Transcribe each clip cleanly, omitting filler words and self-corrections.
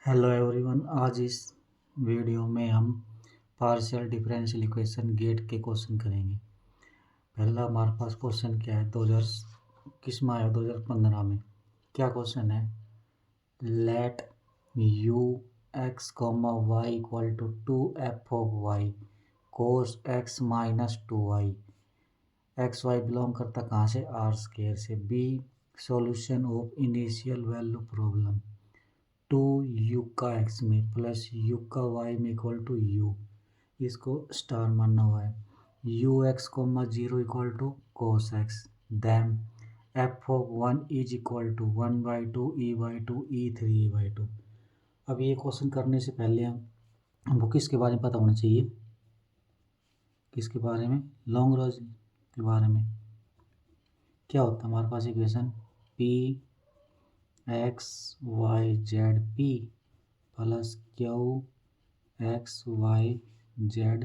Hello everyone. आज इस video में हम पार्शियल डिफरेंशियल इक्वेशन गेट के क्वेश्चन करेंगे। पहला हमारे पास क्वेश्चन क्या है, 2000 किस में आया, 2015 में। क्या क्वेश्चन है, let u x comma y equal to 2f(y) cos x minus 2y। X y belong करता कहाँ से, आर स्केयर से। Be solution of initial value problem. 2u का x में प्लस u का y में इक्वल टू u, इसको star मानना हुआ है। u x comma 0 equal to cos x, then f(1) is equal to 1/2 e/2 e3 e/2। अब ये क्वेश्चन करने से पहले हमको किसके बारे में पता होना चाहिए, किसके बारे में, लॉन्ग्रेंज के बारे में। क्या होता है हमारे पास equation, p x y z p plus q x y z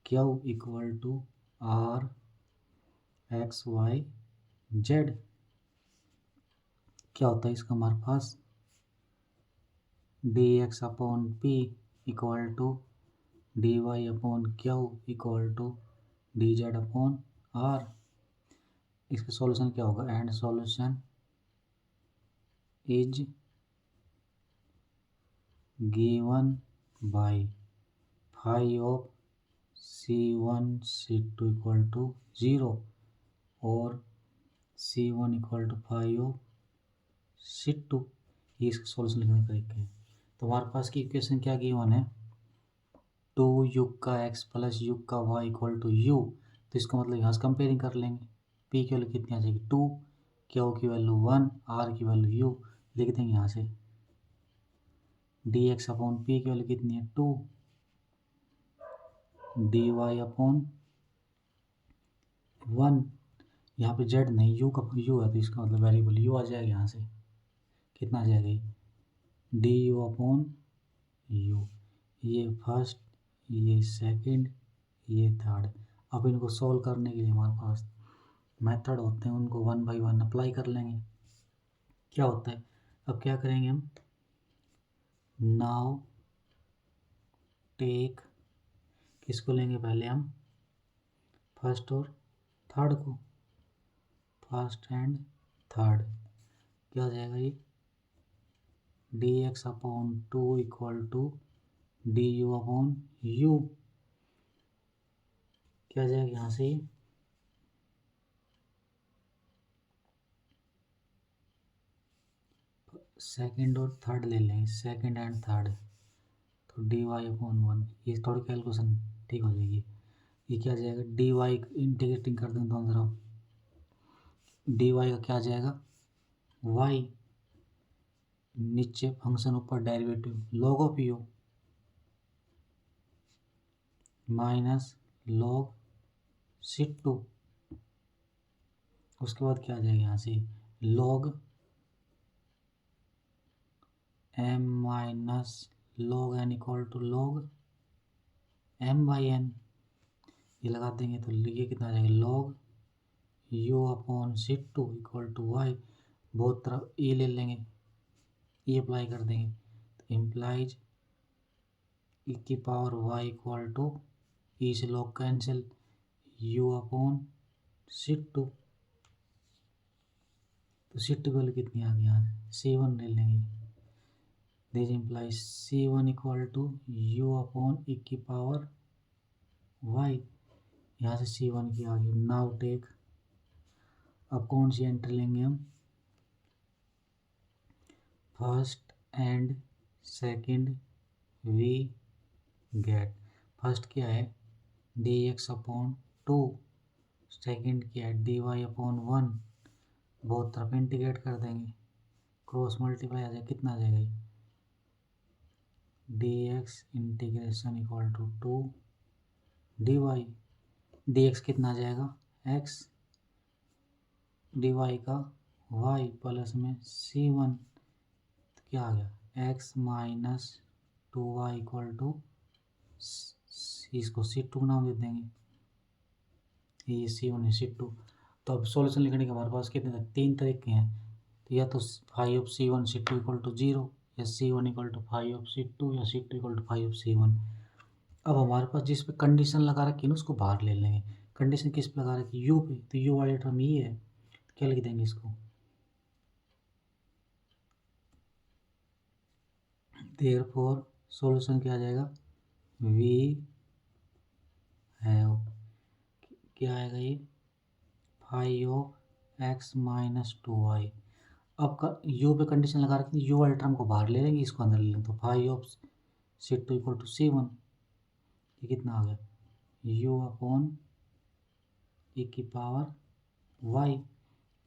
q equal to r x y z. क्या होता है इसका हमारे पास, d x upon p equal to d y upon q equal to d z upon r. इसका solution क्या होगा, and solution is given by phi of C1 C2 equal to 0 और C1 equal to phi of C2। ये इसका solution लिखने का तरीका है। तो हमारे पास की इक्वेशन क्या गिवन है, 2u का x प्लस u का y इक्वल टू u। तो इसका मतलब यहाँ से कंपेयरिंग कर लेंगे। p की वैल्यू कितनी आ जाएगी 2, q की वैल्यू 1, r की वैल्यू u। लिख देंगे यहाँ से dx अपॉन p की वैल्यू कितनी है 2, dy अपॉन 1। यहाँ पे z नहीं, u का u है तो इसका मतलब वेरिएबल u आ जाएगा। यहाँ से कितना आ जाएगा, डी यू अपॉन यू। ये फर्स्ट, ये सेकंड, ये थर्ड। अब इनको सॉल्व करने के लिए हमारे पास मेथड होते हैं, उनको 1 बाई 1 अप्लाई कर लेंगे। क्या होता है, अब क्या करेंगे हम, नाउ टेक, किसको लेंगे पहले हम, फर्स्ट और थर्ड को, फर्स्ट एंड थर्ड। क्या हो जाएगा ये, d x upon 2 equal to d u upon u. क्या हो जाएगा यहाँ से, सेकंड और थर्ड ले लेंगे, सेकंड एंड थर्ड। तो डी वाई अपॉन 1, ये थोड़ी कैलकुलेशन ठीक हो जाएगी। ये क्या आ जाएगा, डी वाई इंटीग्रेटिंग कर देंगे दोनों तरफ, डी वाई का क्या आ जाएगा वाई, नीचे फंक्शन ऊपर derivative log of u minus log C2। उसके बाद क्या आ जाएगा यहाँ से, log m minus log n equal to log m by n। ये लगा देंगे तो ये कितना आ जाएगा, log u upon C2 equal to y। बहुत तरफ e ले लेंगे, e अप्लाई कर देंगे तो इम्प्लाइज e की power y equal to e से log cancel u upon C2। तो C2 की वैल्यू कितनी आ गई, यहाँ C1 ले लेंगे। This implies C1 equal to u upon e की पावर y। यहाँ से C1 की आ गई। नाउ टेक, अब कौन सी एंट्री लेंगे हम, first and second we get. First क्या है, डी एक्स अपॉन 2, सेकेंड क्या है डी वाई अपॉन 1। बहुत तरफ इंटीग्रेट कर देंगे, क्रॉस मल्टीप्लाई आ जाएगा, कितना आ जाएगा, d x integration equal to 2 d y. D x कितना आ जाएगा एक्स, डी वाई का वाई प्लस में C1। तो क्या आ गया, x minus 2y equal to, इसको C2 नाम दे देंगे, ये C1 है C2। तो अब सॉल्यूशन लिखने के हमारे पास कितने तीन तरीके हैं। तो या तो phi of C1 C2 equal to 0, या C1 equal to 5 of C2 या C2 equal to 5 of C1। अब हमारे पास जिस पे कंडीशन लगा रखी है ना उसको बाहर ले लेंगे। कंडीशन किस पे लगा रखी है? यू पे, तो यू वाली टर्म ये है, क्या लिख देंगे इसको? देयरफॉर सॉल्यूशन क्या आ जाएगा? वी हैव, क्या आएगा ये? 5 ऑफ x माइनस 2y। अब का यू पे कंडीशन लगा रखी है, यू वाले टर्म को बाहर ले लेंगे, इसको अंदर ले लेंगे, तो 5 of C2 equal to C1। ये कितना आ गया? u अपॉन e की पावर y,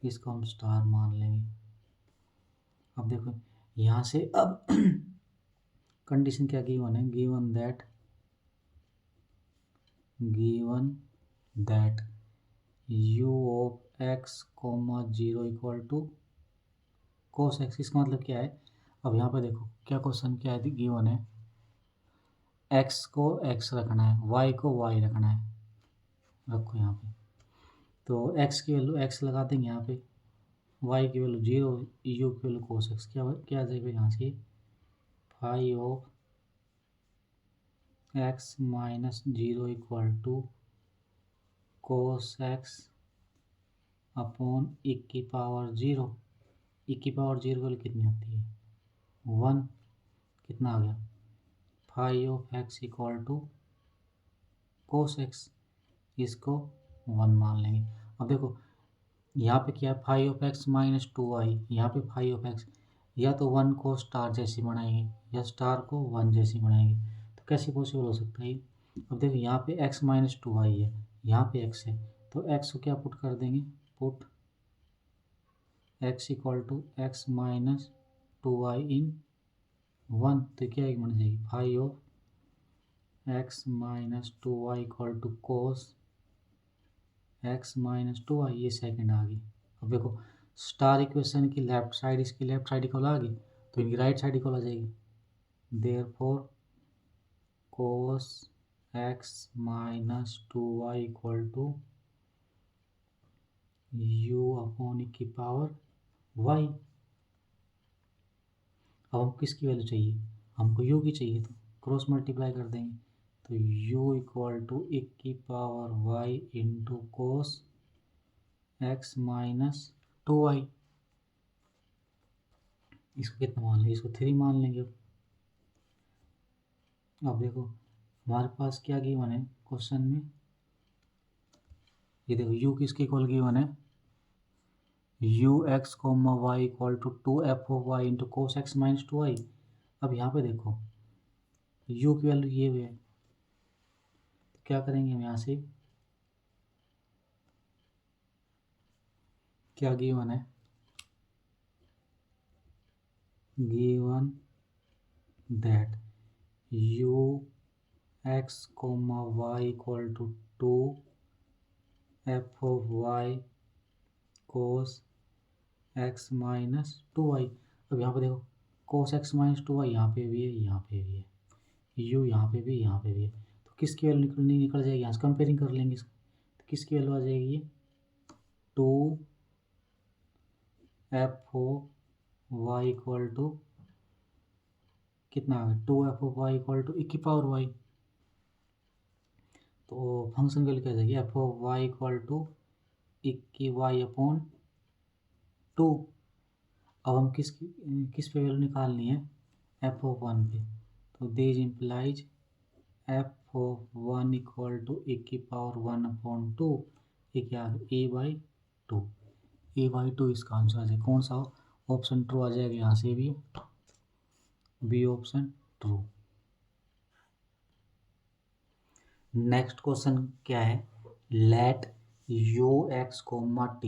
इसको हम स्टार मान लेंगे। अब देखो यहाँ से अब कंडीशन क्या गिवन है? Given that u of x comma 0 equal to cos x। इसका मतलब क्या है? अब यहाँ पे देखो क्या क्वेश्चन क्या है गिवन है, x को x रखना है, y को y रखना है। रखो यहाँ पे, तो x की वैल्यू x लगा देंगे यहाँ पे, y की वैल्यू 0, u की वैल्यू कोस x। क्या आ जाएगा यहाँ से? 5 of x minus 0 equal to cos x upon e की पावर 0। e की पावर 0 वाली कितनी होती है? 1। कितना आ गया? 5 of x equal to cos x, इसको 1 मान लेंगे। अब देखो यहाँ पे क्या है? 5 ऑफ x माइनस 2y, यहाँ पे 5 ऑफ x, या तो 1 को स्टार जैसी बनाएंगे या स्टार को 1 जैसी बनाएंगे, तो कैसे पॉसिबल हो सकता है? अब देखो यहाँ पे x माइनस 2y है, यहाँ पे x है, तो x को क्या पुट कर देंगे? Put x equal to x minus 2y in 1, तो क्या एक बन जाएगी? 5 of x minus 2y equal to cos x minus 2y, ये सेकंड आ गई। अब देखो स्टार इक्वेशन की लेफ्ट साइड इसकी लेफ्ट साइड इक्वल आ गई, तो इनकी राइट साइड इक्वल आ जाएगी। Therefore cos x minus 2y equal to u upon की पावर y। अब हमको किसकी वैल्यू चाहिए? हमको u की चाहिए, तो क्रॉस मल्टीप्लाई कर देंगे, तो u इक्वल टू एक की power y into cos x minus 2y। इसको कितना मान लेंगे? इसको 3 मान लेंगे। अब देखो हमारे पास क्या गिवन है क्वेश्चन में, ये देखो u किसके इक्वल गिवन है? u x comma y equal to 2f of y into cos x minus 2y। अब यहाँ पे देखो u की वैल्यू ये हुई है, तो क्या करेंगे हम यहाँ से? क्या गिवन है? Given that u x comma y equal to 2f of y cos x minus 2y। अब यहाँ पे देखो कोस x माइनस 2y यहाँ पे भी है, यहाँ पे भी है, u यहाँ पे भी, यहाँ पे भी है, तो किसकी वैल्यू निकल जाएगी? यहाँ से कंपेयरिंग कर लेंगे इसको, तो किसकी वैल्यू आ जाएगी? ये 2f of y equal to कितना आ गया? 2f of y equal to e की पावर y। तो फंक्शन वैल्यू क्या आ जाएगी? f of y equal to e की y अपॉन 2। अब हम किस पे वैल्यू निकालनी है? f ऑफ 1 पे, तो this implies f of 1 equal to e की पावर 1 अपॉन 2, ये क्या है? a/2। a/2 इसका आंसर है। कौन सा ऑप्शन ट्रू आ जाएगा? यहाँ से भी B option true. Next question क्या है? Let u x comma t,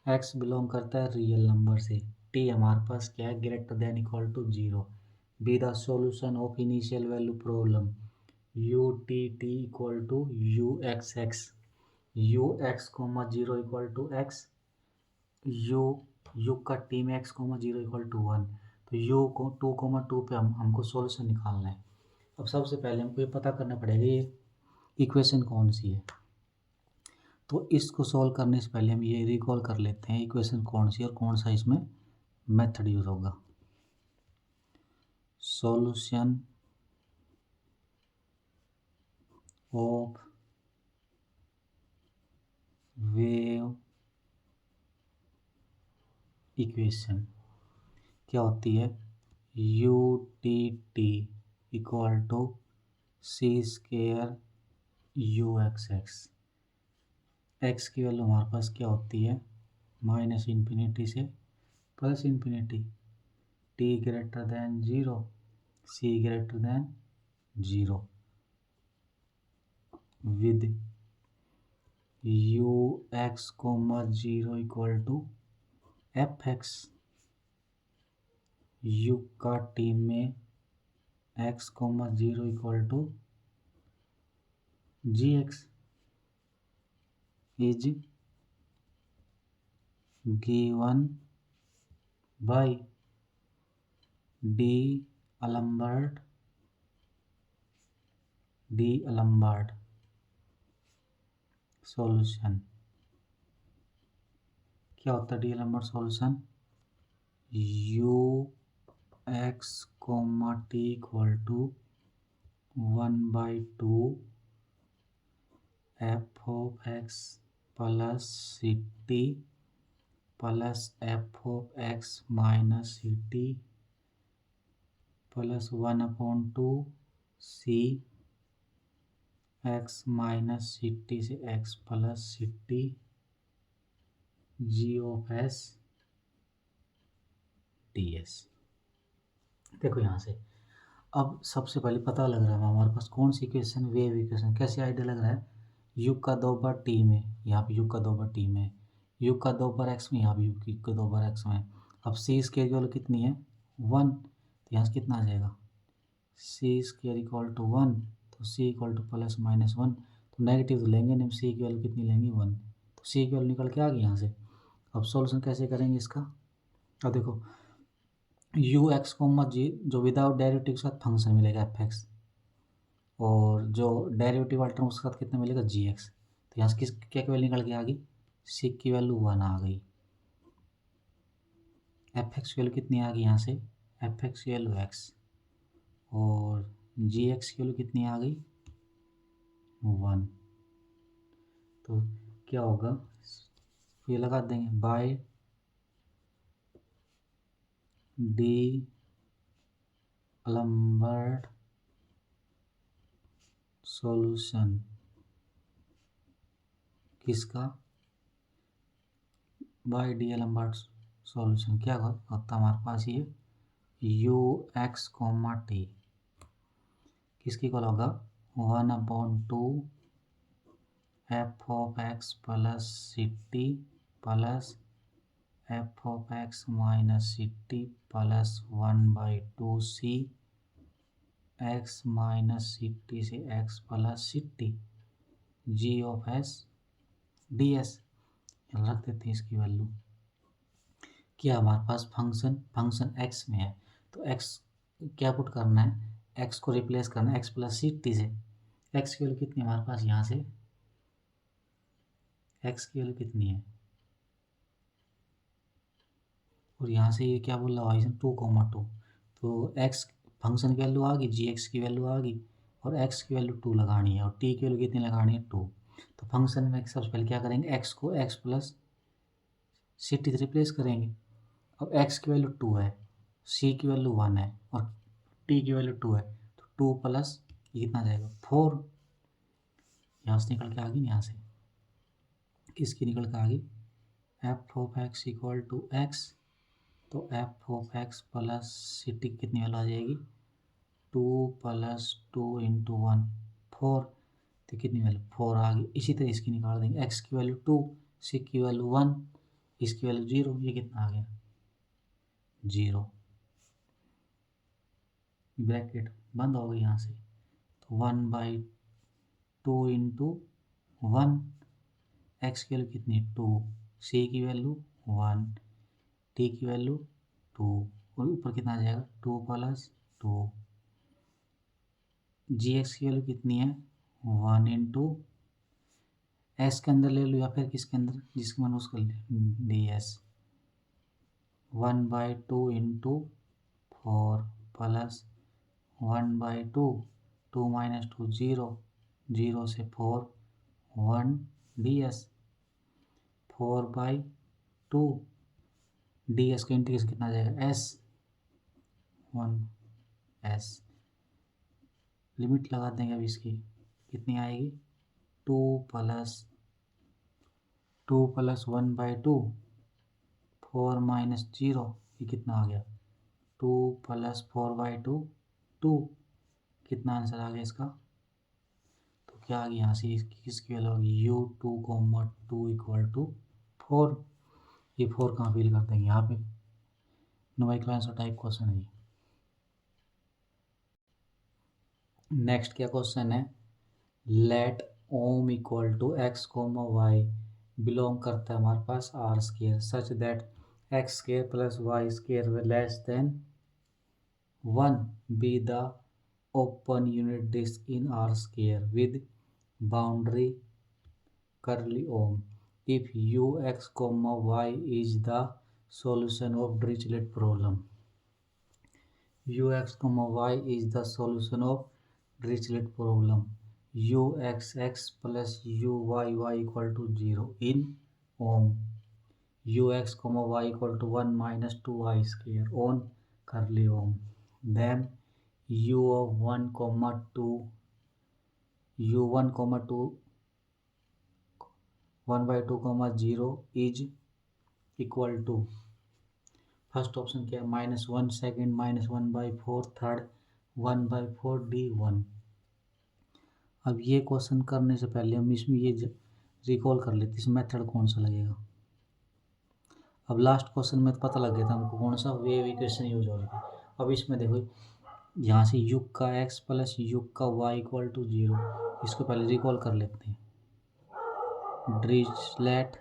x belong करता है रियल नंबर से, t हमारे पास क्या है? Greater than equal to 0, be the solution of initial value problem u t t equal to u x x, u x comma 0 equal to x, u का t में x comma 0 equal to 1, तो u को 2,2 पे हमको solution निकालना है। अब सबसे पहले हमको ये पता करना पड़ेगा ये इक्वेशन कौन सी है, तो इसको सॉल्व करने से पहले हम ये रिकॉल कर लेते हैं इक्वेशन कौन सी और कौन सा इसमें मेथड यूज़ होगा। सॉल्यूशन ऑफ वेव इक्वेशन क्या होती है? U t t equal to c square u x x. X की वैल्यू हमारे पास क्या होती है? माइनस इन्फिनिटी से plus infinity, t greater than zero, c greater than zero, with u x comma zero equal to f x. U का t में x comma zero equal to g x is given by D'Alembert solution. क्या होता है D'Alembert solution? U x comma t equal to 1/2 f of x plus c t plus f of x minus c t plus 1/2 c x minus c t से x plus c t g of S D s. देखो यहाँ से अब सबसे पहले पता लग रहा है हमारे पास कौन सी इक्वेशन, वेव इक्वेशन। कैसे आइडिया लग रहा है? यू का 2 बार टी में, यहाँ पे यू का 2 बार टी में, यू का 2 बार एक्स में, यहाँ पे यू का 2 बार एक्स में। अब सी स्केयर वैल्यू कितनी है? 1, तो यहाँ से कितना आ जाएगा? सी स्केयर इक्वल टू 1, तो सी इक्वल टू प्लस माइनस 1, तो नेगेटिव तो लेंगे नहीं, सी की वैल्यू कितनी लेंगे? 1, तो सी की वैल्यू निकल के आ गई यहाँ से। अब सॉल्यूशन कैसे करेंगे इसका? अब देखो यू एक्स कोमा जी, जो विदाउट डेरिवेटिव के साथ फंक्शन मिलेगा एफ एक्स, और जो डेरिवेटिव वाला टर्म उसके साथ कितना मिलेगा? G x. तो यहाँ से किस क्या की वैल्यू निकल के आ गई? सी की वैल्यू 1 आ गई। एफ एक्स की वैल्यू कितनी आ गई यहाँ से? एफ एक्स की वैल्यू एक्स, और जी एक्स की वैल्यू कितनी आ गई? 1। तो क्या होगा? ये लगा देंगे बाय डी अलम्बर्ट सॉल्यूशन। किसका? By D'Alembert solution. क्या होता हमारे पास ये यू एक्स कोमा टी किसकी इक्वल होगा? 1/2 f of x plus c t plus f of x minus c t plus 1/2 c x minus c t से x plus c t g of S D s. रख देते हैं इसकी value. क्या हमारे पास function x में है, तो एक्स क्या पुट करना है? एक्स को रिप्लेस करना है एक्स प्लस सी टी से। एक्स की वैल्यू कितनी है हमारे पास यहाँ से? एक्स की वैल्यू कितनी है? और यहाँ से ये क्या बोल रहा है? 2,2, तो एक्स फंक्शन की वैल्यू आ गई, जी एक्स की वैल्यू आ गई, और एक्स की वैल्यू 2 लगानी है, और टी की वैल्यू कितनी लगानी है? 2। तो फंक्शन में सबसे पहले क्या करेंगे? एक्स को एक्स प्लस सी टी से रिप्लेस करेंगे। अब एक्स की वैल्यू 2 है, सी की वैल्यू 1 है, और टी की वैल्यू 2 है, तो 2 प्लस ये कितना जाएगा? 4। यहाँ से निकल के आ गई, यहाँ से किसकी निकल के आ गई? F of x equal to x, तो f of x plus c t कितनी वैल्यू आ जाएगी? 2 प्लस 2 इंटू 1 4, तो कितनी वैल्यू? 4 आ गई। इसी तरह इसकी निकाल देंगे। एक्स की वैल्यू 2, सी की वैल्यू 1, इसकी वैल्यू 0, ये कितना आ गया? 0। ब्रैकेट बंद हो गई यहाँ से, तो 1/2 इंटू 1, एक्स की वैल्यू कितनी? 2, सी की वैल्यू 1, टी की वैल्यू 2, और ऊपर कितना आ जाएगा? 2 प्लस 2, जी एक्स की वैल्यू कितनी है? 1 इंटू एस के अंदर ले लो, या फिर किसके अंदर, जिसके मन उसका D S, 1/2 into 4 plus 1/2, 2 minus 2 0, 0 से 4 1 ds, 4/2 ds का इंटीग्रेशन कितना आ जाएगा s 1 s। लिमिट लगा देंगे अब इसकी, कितनी आएगी 2 प्लस 1/2, 4 माइनस 0, ये कितना आ गया 2 प्लस 4/2 2, कितना आंसर आ गया इसका, तो क्या आ गया यहाँ से किसकी वैल्यू होगी u2, 2 = 4। ये 4 कहाँ फिल कर देंगे यहाँ पे, न्यूमेरिकल आंसर टाइप क्वेश्चन है ये। नेक्स्ट क्या क्वेश्चन है, let ohm equal to x, y belong करता है हमारे पास r square such that x square plus y square less than 1 be the open unit disk in r square with boundary curly ohm if ux, y is the solution of Dirichlet problem. ux, y is the solution of Dirichlet problem. uxx plus uyy equal to 0 in ohm. ux, y equal to 1 minus 2i square on curly ohm. Then u of 1, 2 u1, 2 1/2, 0 is equal to, first option क्या है -1 second, -1/4 third, 1/4 d1। अब ये question करने से पहले हम इसमें ये रिकॉल कर लेते, इस मेथड कौन सा लगेगा। अब लास्ट क्वेश्चन में तो पता लग गया था हमको कौन सा वेव इक्वेशन यूज हो रहा है। अब इसमें देखो यहाँ से युग का x प्लस युग का y इक्वल टू 0, इसको पहले रिकॉल कर लेते हैं। Dirichlet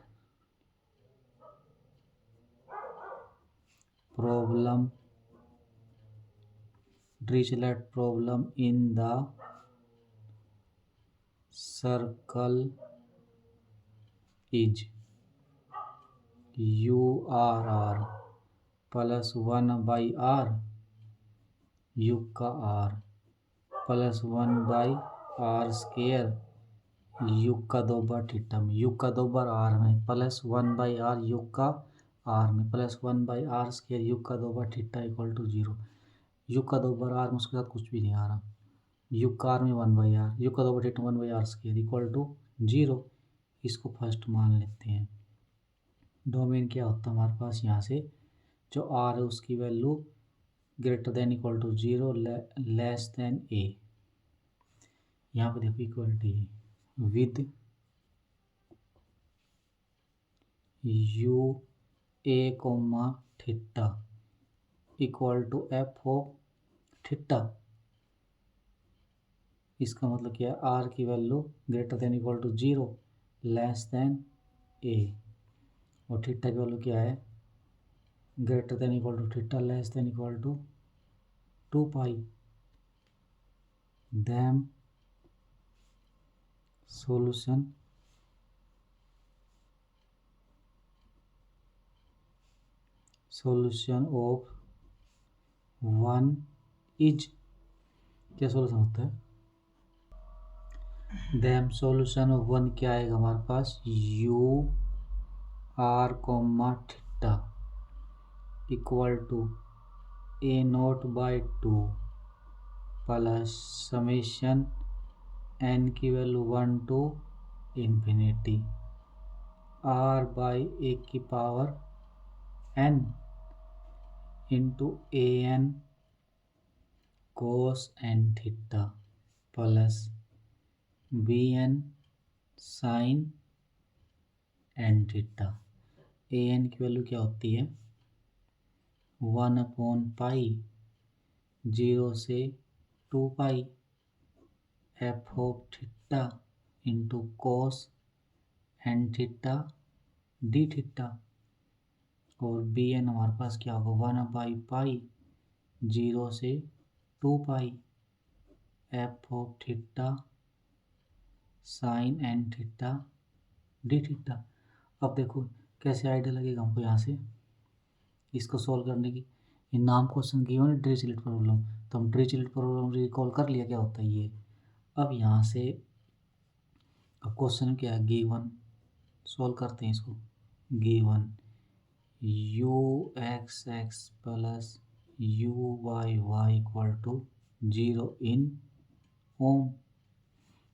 problem in the circle is urr plus 1/r युग का r प्लस 1/r स्केयर युग का 2 बार थीटा में, युग का 2 बार r में, प्लस 1/r युग का r में, प्लस 1/r स्केयर युग का 2 बार थीटा इक्वल टू 0। युग का 2 बार r में, उसके साथ कुछ भी नहीं आ रहा, युग का r में 1/r, युग का 2 बार theta 1/r square equal to 0। इसको फर्स्ट मान लेते हैं। डोमेन क्या होता है हमारे पास, यहाँ से जो r है उसकी value greater than equal to 0 less than a। यहाँ पे देखो इक्वलिटी है with u a, theta equal to f of theta. इसका मतलब क्या है, r की value greater than equal to 0 less than a, और थीटा की वैल्यू क्या है, greater than equal to theta less than equal to 2π। Then solution of 1 is, क्या सॉल्यूशन होता है, देन सॉल्यूशन ऑफ 1 क्या आएगा हमारे पास, u r, theta equal to a0/2 plus summation n की value 1 to infinity r/a⁴n into an cos n theta plus bn sin n theta. an की value क्या होती है 1/π 0 से 2π f of theta into cos n theta d theta, और bn हमारे पास क्या होगा 1/π 0 से 2π f of theta sign n theta d theta. अब देखो कैसे आइडिया लगेगा हमको यहाँ से इसको सोल्व करने की। ये नाम क्वेश्चन गिवन है डिरिचलेट प्रॉब्लम, तो हम डिरिचलेट प्रॉब्लम रिकॉल कर लिया क्या होता है ये। अब यहाँ से अब क्वेश्चन क्या है, गिवन, सॉल्व करते हैं इसको। Given u x x plus u y y equal to 0 in ohm,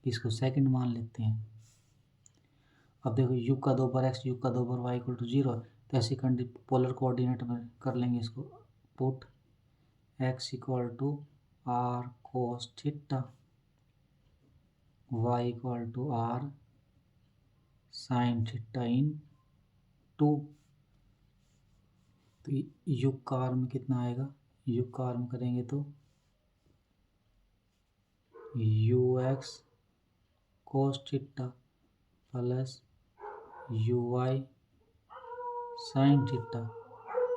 इसको सेकंड मान लेते हैं। अब देखो यू का 2 बार एक्स, यू का 2 बार वाई इक्वल टू 0 है, तो ऐसी पोलर कोऑर्डिनेट में कर लेंगे इसको। Put x equal to r cos theta, y equal to r sine theta in 2। तो युग का आर्म कितना आएगा, युग का आर्म करेंगे तो u x cos theta plus u y sine theta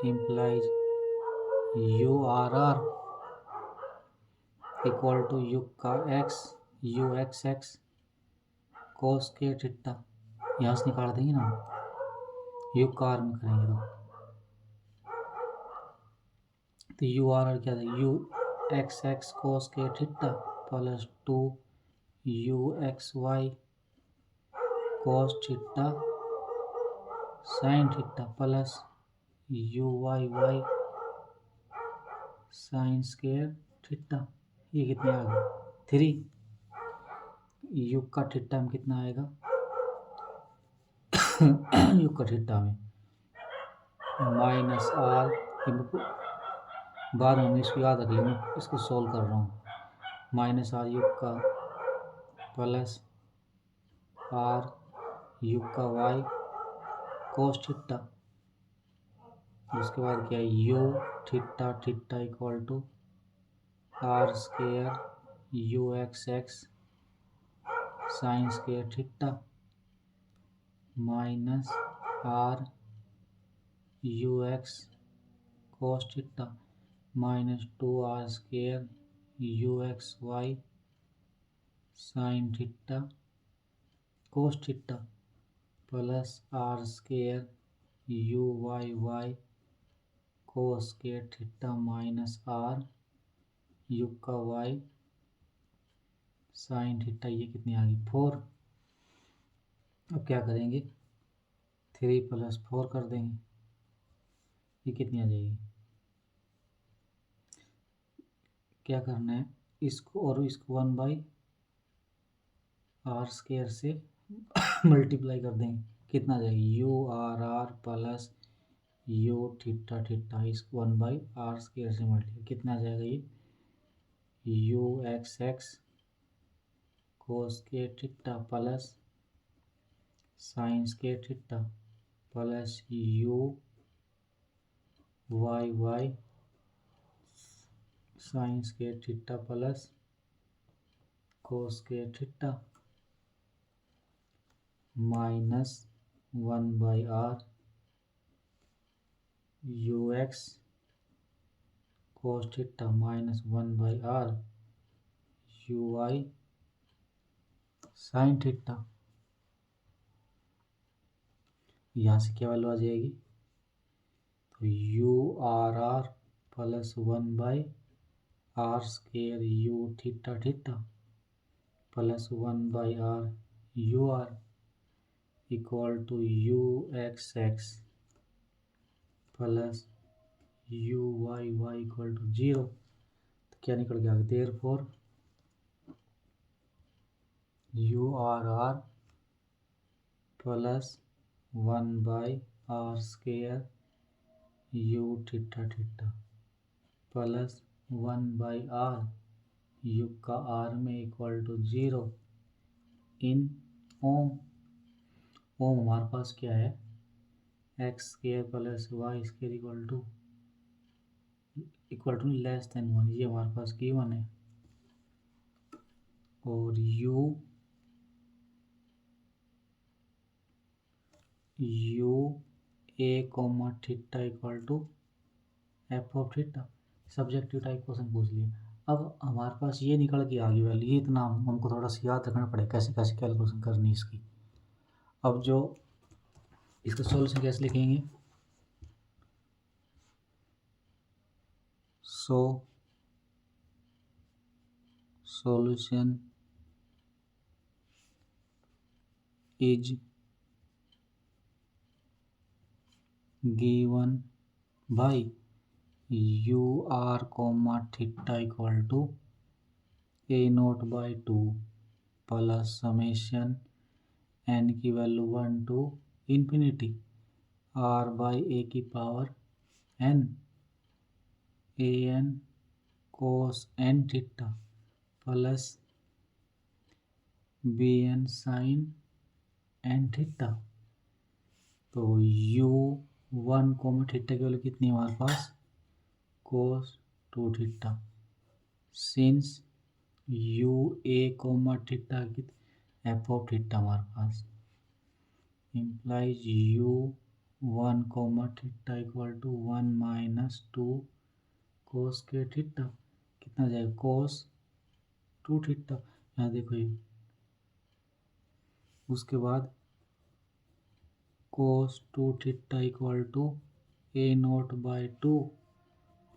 implies u r r equal to युग का x u x x cos के थीटा, यहाँ से निकाल देंगे ना, युग का आर्म करेंगे तो यू आर आर क्या था, यू एक्स एक्स कोस के theta plus 2 u x y cos theta sine theta plus u y y sine square theta. ये कितने आ गए 3। युग का थीटा में कितना आएगा युग का थीटा में माइनस आर, बाद में हम इसको याद रख लेंगे, इसको सॉल्व कर रहा हूँ। माइनस आर युग का प्लस आर युग का वाई कोस थीटा, उसके बाद क्या है u theta theta equal to r square u x x sine square theta minus r u x cos theta minus 2r square u x y sine theta cos theta plus r square u y y cos square theta minus r u का y sine theta. ये कितनी आ गई 4। अब क्या करेंगे 3 + 4 कर देंगे, ये कितनी आ जाएगी, क्या करना है इसको और इसको 1/r² से मल्टीप्लाई कर देंगे, कितना आ जाएगा u r r plus u theta theta, इसको 1/r² से मल्टीप्लाई, कितना आ जाएगा ये यू एक्स एक्स कोस के थीटा प्लस साइन के theta plus u y y sine के थीटा प्लस कोस के theta minus 1/r u x cos theta minus 1/r u y sine theta. यहाँ से क्या वैल्यू आ जाएगी, तो u r r plus 1/r² u theta theta plus 1/r u r equal to u x x plus u y y equal to 0। तो क्या निकल गया, therefore u r r plus 1/r² u theta theta plus 1/r u का r में equal to 0 in ओम। ओम हमारे पास क्या है x² plus y² equal to less than 1, ये हमारे पास गिवन है। और u a comma theta equal to f of theta, subjective type question पूछ लिया। अब हमारे पास ये निकल के आ गई वैल्यू, ये इतना हमको थोड़ा सा याद रखना पड़ेगा कैसे कैसे कैलकुलेशन करनी इसकी। अब जो इसका सॉल्यूशन कैसे लिखेंगे, so solution is given by ur comma theta equal to a naught by 2 plus summation n की value 1 to infinity r by a की power n a n cos n theta plus b n sin n theta. तो u1 comma theta की value कितनी है हमारे पास cos 2 theta since u a comma theta की f of theta हमारे पास implies u1 comma theta equal to 1 minus 2 cos के थीटा कितना जाएगा cos 2 थीटा। यहाँ देखो ये उसके बाद cos 2 theta equal to a naught by 2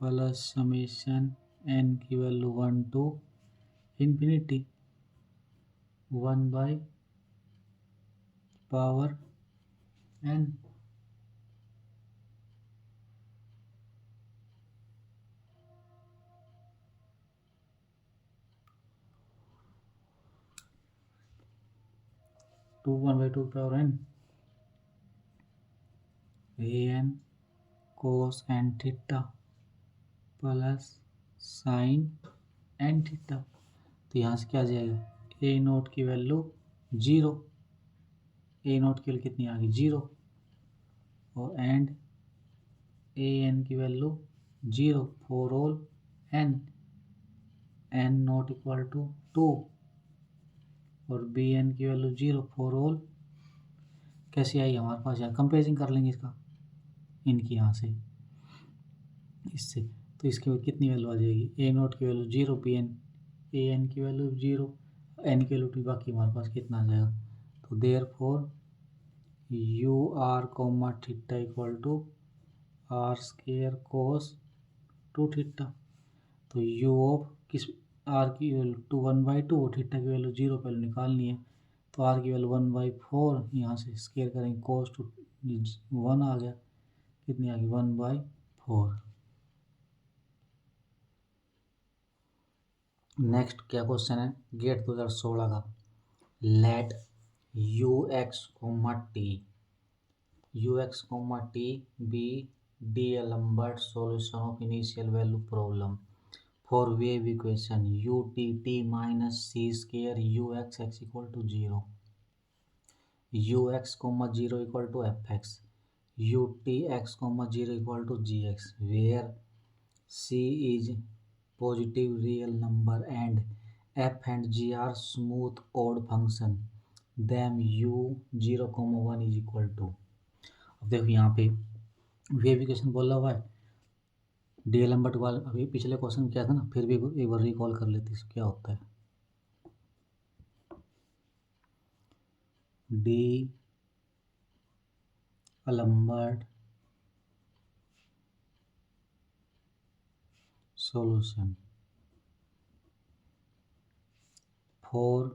plus summation n की value 1 to infinity 1 by power n। To 1 by 2 power n a n cos n theta plus sine n theta. तो यहाँ से क्या आ जाएगा a नोट की value 0 a naught की value कितनी आ गई 0 और एंड a n की value 0 for all n n not equal to 2 और b n की वैल्यू 0 फॉर ऑल। कैसे आई हमारे पास यहाँ कंपेरिजन कर लेंगे इसका इनकी यहाँ से इससे। तो इसकी कितनी वैल्यू आ जाएगी a नोट की value 0 b n a n की वैल्यू 0 n की वैल्यू बाकी हमारे पास कितना आ जाएगा। तो therefore u r comma theta equal to r square cos 2 theta. तो यू ऑफ किस आर की वैल्यू 2 1 बाई 2 और थीटा की वैल्यू 0 पहले निकालनी है। तो आर की वैल्यू 1 बाई 4 यहाँ से स्केयर करेंगे कोस 2 1 आ गया कितनी आ गई 1 बाई 4। नेक्स्ट क्या क्वेश्चन है गेट 2016 का let u x comma t be d'Alembert solution of initial value problem for wave equation u t t minus c square u x equal to 0 u x comma 0 equal to f x u t x comma 0 equal to g x where c is positive real number and f and g are smooth odd function then u 0, 1 is equal to। अब देखो यहाँ पे wave equation बोला हुआ है D Alembert वाला अभी पिछले क्वेश्चन क्या था ना फिर भी एक बार रिकॉल कर लेते हैं क्या होता है डी एलम्बर्ट सॉल्यूशन फॉर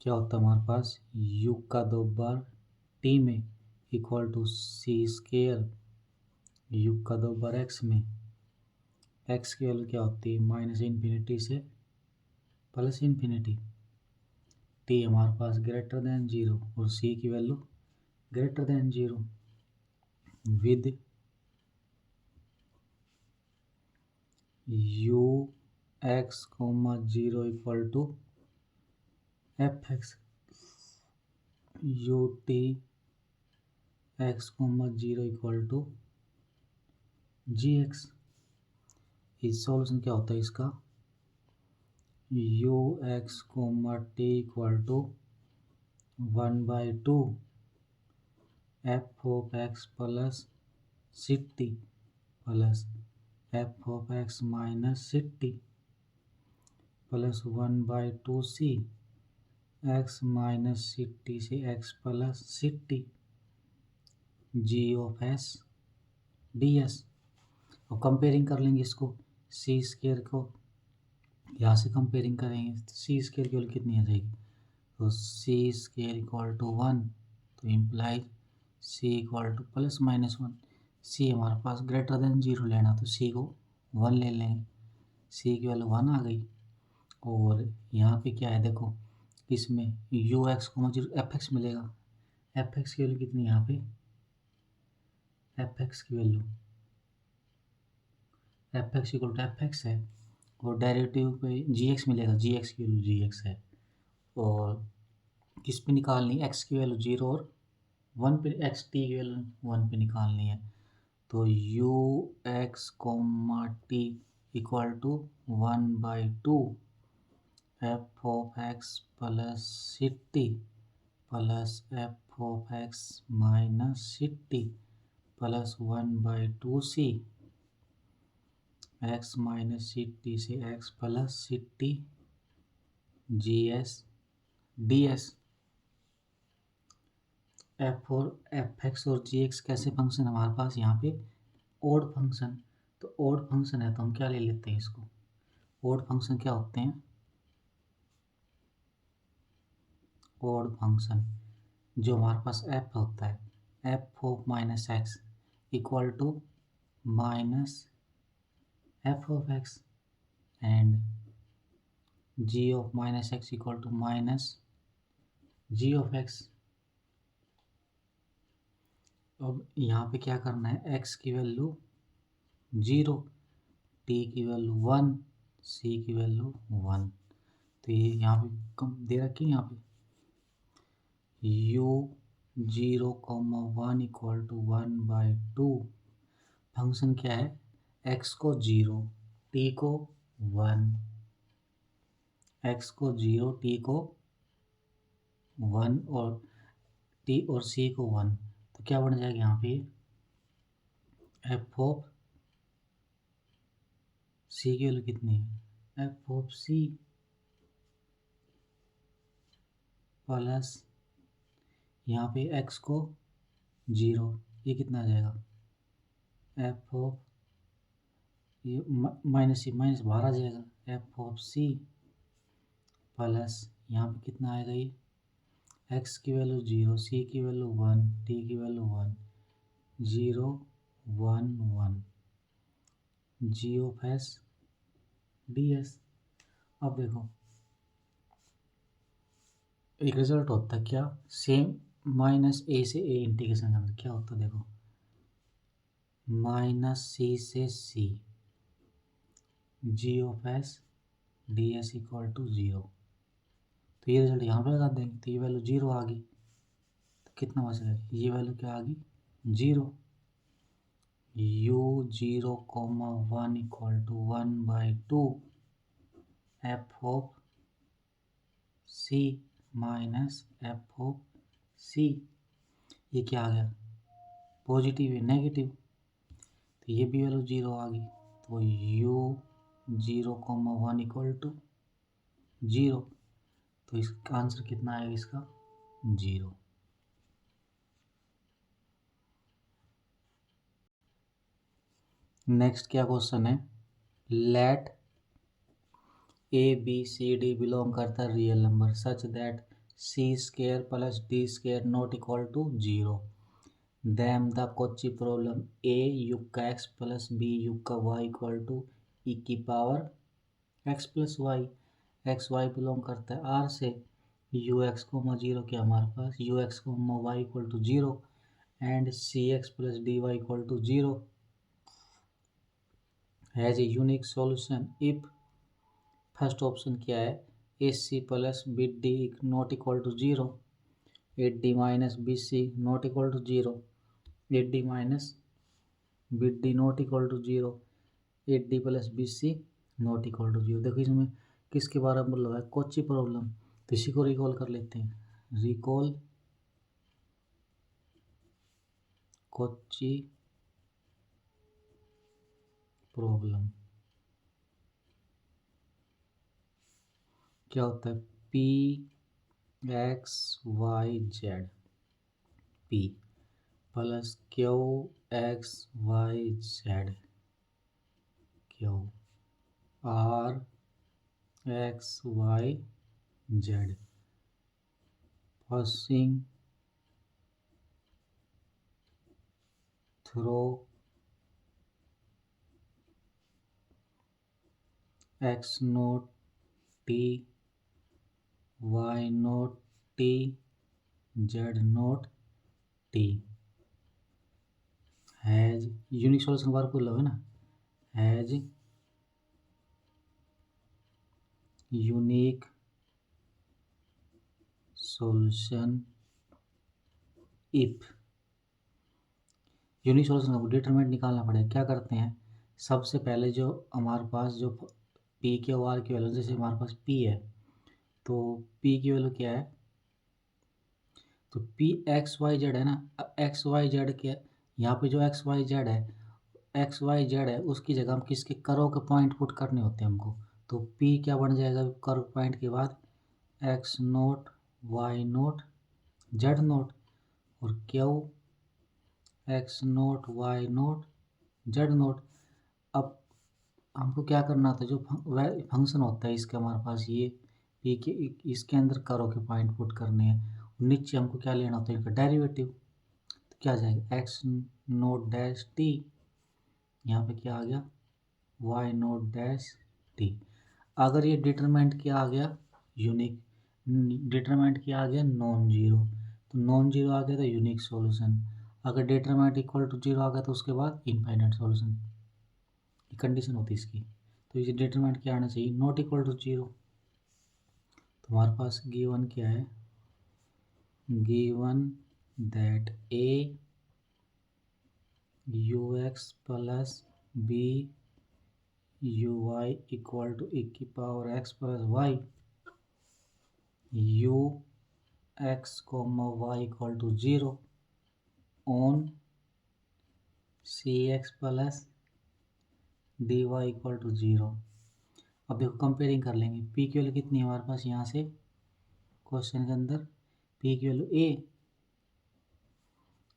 क्या होता है हमारे पास u का 2 बार t में equal to c square u का 2 बार x में x की वैल्यू क्या होती है माइनस इन्फिनिटी से प्लस इन्फिनिटी t हमारे पास ग्रेटर देन 0 और c की value greater than 0 with u x comma 0 equal to f x u t x comma 0 equal to g x. इस सॉल्यूशन क्या होता है इसका u x comma t equal to 1 by 2 f of x plus sixty plus f of x minus sixty plus 1 by 2 c x minus sixty से x plus sixty g of S D S. अब comparing कर लेंगे इसको, सी square को यहाँ से comparing करेंगे तो सी स्केयर की वैल्यू कितनी आ जाएगी, तो सी स्केयर इक्वल टू 1, तो इम्प्लाइज सी इक्वल टू +-1। सी हमारे पास ग्रेटर देन 0 लेना, तो सी को 1 ले लेंगे, सी की वैल्यू 1 आ गई। और यहाँ पे क्या है देखो, इसमें यू एक्स को मुझे एफ एक्स मिलेगा, एफ एक्स की वैल्यू कितनी है यहाँ पे, एफ एक्स की value f x equal to f x है, और डेरिवेटिव पे जी एक्स मिलेगा, जी एक्स की वैल्यू जी एक्स है। और किस पे निकालनी है, एक्स की वैल्यू 0 और 1 पे, एक्स टी की वैल्यू 1 पे निकालनी है। तो u x comma t equal to 1/2 f of x plus c t plus f of x minus c t plus 1/2 c, x minus c t से x plus c t g s D s. F और f x और g x कैसे function हमारे पास यहाँ पे, odd function. तो odd function है तो हम क्या ले लेते हैं इसको, ओड फंक्शन क्या होते हैं, ओड फंक्शन जो हमारे पास एफ होता है, F of minus X equal to minus F of X and G of minus X equal to minus G of X. अब यहाँ पे क्या करना है, एक्स की वैल्यू 0, टी की वैल्यू 1, सी की वैल्यू 1। तो ये यहाँ पे कम दे रखी है, यहाँ पे u 0,1 इक्वल टू 1/2। फंक्शन क्या है, x को 0, t को 1, x को 0, t को 1 और t और c को 1। तो क्या बन जाएगा यहाँ पे, एफ ऑफ सी की वैल्यू कितनी है, एफ ऑफ सी प्लस यहाँ पे x को 0, ये कितना आ जाएगा, एफ ऑफ ये माइनस सी माइनस बाहर आ जाएगा, एफ ऑफ सी प्लस यहाँ पे कितना आएगा, ये एक्स की वैल्यू 0, सी की वैल्यू 1, टी की value 1, 0 1 1 G of S D S. अब देखो एक रिजल्ट होता है क्या, सेम माइनस ए से ए इंटीग्रेशन के अंदर क्या होता है देखो, माइनस सी से c g of S D s equal to 0। तो ये रिजल्ट यहाँ पे लगा देंगे, तो ये वैल्यू 0 आ गई, तो कितना बचेगा, ये वैल्यू क्या आ गई 0, u 0,1 equal to 1/2 f of c minus F of c. ये क्या आ गया, पॉजिटिव है नेगेटिव, तो ये भी वैल्यू 0 आ गई, तो u 0,1 इक्वल टू 0। तो इसका आंसर कितना आएगा इसका 0। नेक्स्ट क्या क्वेश्चन है, let a b c d belong करता है real number such that c square plus d square not equal to 0, then the Cauchy problem a युक्का एक्स प्लस बी युक्का वाई इक्वल टू ई की power x plus y. X y belong करता है are से, you x को 0 क्या हमारे पास, यू एक्स को y equal to 0 and c x plus d y equal to 0 has a unique solution if, first option क्या है, a c plus b d not equal to 0, a d minus b c not equal to 0, a d minus b d not equal to 0, a d plus b c not equal to 0। देखो इसमें किसके बारे में बोल रहा है, Kochi problem, तो इसी को रिकॉल कर लेते हैं, रिकॉल कोची प्रॉब्लम। क्या होता है, p x y z p plus q x y z q r x y z passing through x not t y not t z not t has unique solution बार को लो है ना, has unique solution if unique solution को determinant निकालना पड़ेगा। क्या करते हैं, सबसे पहले जो हमारे पास जो पी के आर की वैल्यू, जैसे हमारे पास पी है तो पी की वैल्यू क्या है, तो पी एक्स वाई जेड है ना, एक्स वाई जेड क्या यहाँ पे जो एक्स वाई जेड है, एक्स वाई जेड है उसकी जगह हम किसके करो के पॉइंट पुट करने होते हैं हमको। तो पी क्या बन जाएगा करो पॉइंट के बाद x note y not z not और q x note y not z not. अब हमको क्या करना था, जो फंक्शन होता है इसके हमारे पास ये पी के इसके अंदर करो के पॉइंट पुट करने हैं, नीचे हमको क्या लेना होता है इनका डेरिवेटिव। तो क्या आ जाएगा एक्स नोट डैश टी, यहाँ पे क्या आ गया वाई नोट डैश टी। अगर ये डिटरमिनेंट क्या आ गया यूनिक, डिटरमिनेंट क्या आ गया नॉन जीरो, तो नॉन जीरो आ गया तो यूनिक सॉल्यूशन। अगर डिटरमिनेंट इक्वल टू जीरो आ गया तो उसके बाद इनफाइनाइट सॉल्यूशन, कंडीशन होती है इसकी। तो ये डिटरमिनेंट क्या आना चाहिए नॉट इक्वल टू जीरो। तो हमारे पास गिवन क्या है, given that a u x plus b u y equal to e की power x plus y u x comma y equal to zero on c x plus d y equal to zero. अब देखो comparing कर लेंगे, P की value कितनी है हमारे पास यहाँ से क्वेश्चन के अंदर, पी की वैल्यू ए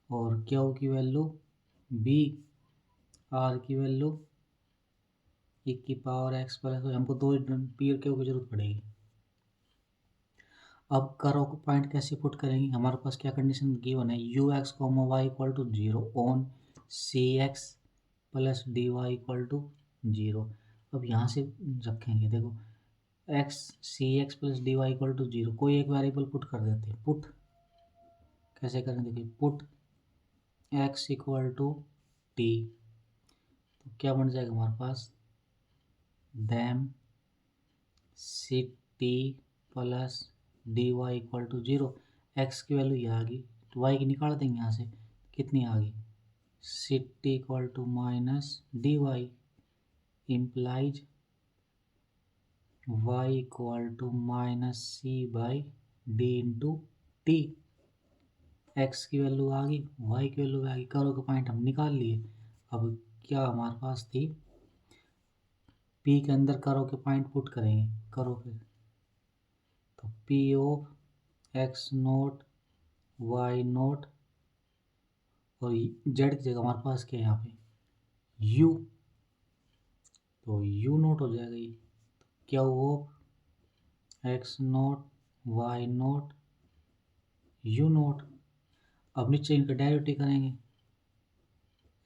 और क्यू की वैल्यू बी, आर की वैल्यू e की पावर एक्स प्लस, हमको दो पी और क्यू की जरूरत पड़ेगी। अब करो को पॉइंट कैसे पुट करेंगे, हमारे पास क्या कंडीशन गिवन है u x comma y equal to zero on c x plus d y equal to zero. अब यहाँ से रखेंगे देखो x c x plus d y equal to zero, कोई एक वेरिएबल पुट कर देते हैं। पुट कैसे करें देखिए, put x equal to t, तो क्या बन जाएगा हमारे पास then c t plus d y equal to zero. X की वैल्यू ये आ गई तो वाई की निकाल देंगे यहाँ से, कितनी आ गई c t equal to minus d y implies y equal to minus c by d into t. X की वैल्यू आ गई, वाई की वैल्यू आ गई, करो का पॉइंट हम निकाल लिए। अब क्या हमारे पास थी, पी के अंदर करो के पॉइंट पुट करेंगे करो के, तो p of x note y naught और जेड की जगह हमारे पास क्या है यहाँ पे यू, तो यू नोट हो जाएगा ये, क्या of x note y naught u naught. अब नीचे इनका डेरिवेटिव करेंगे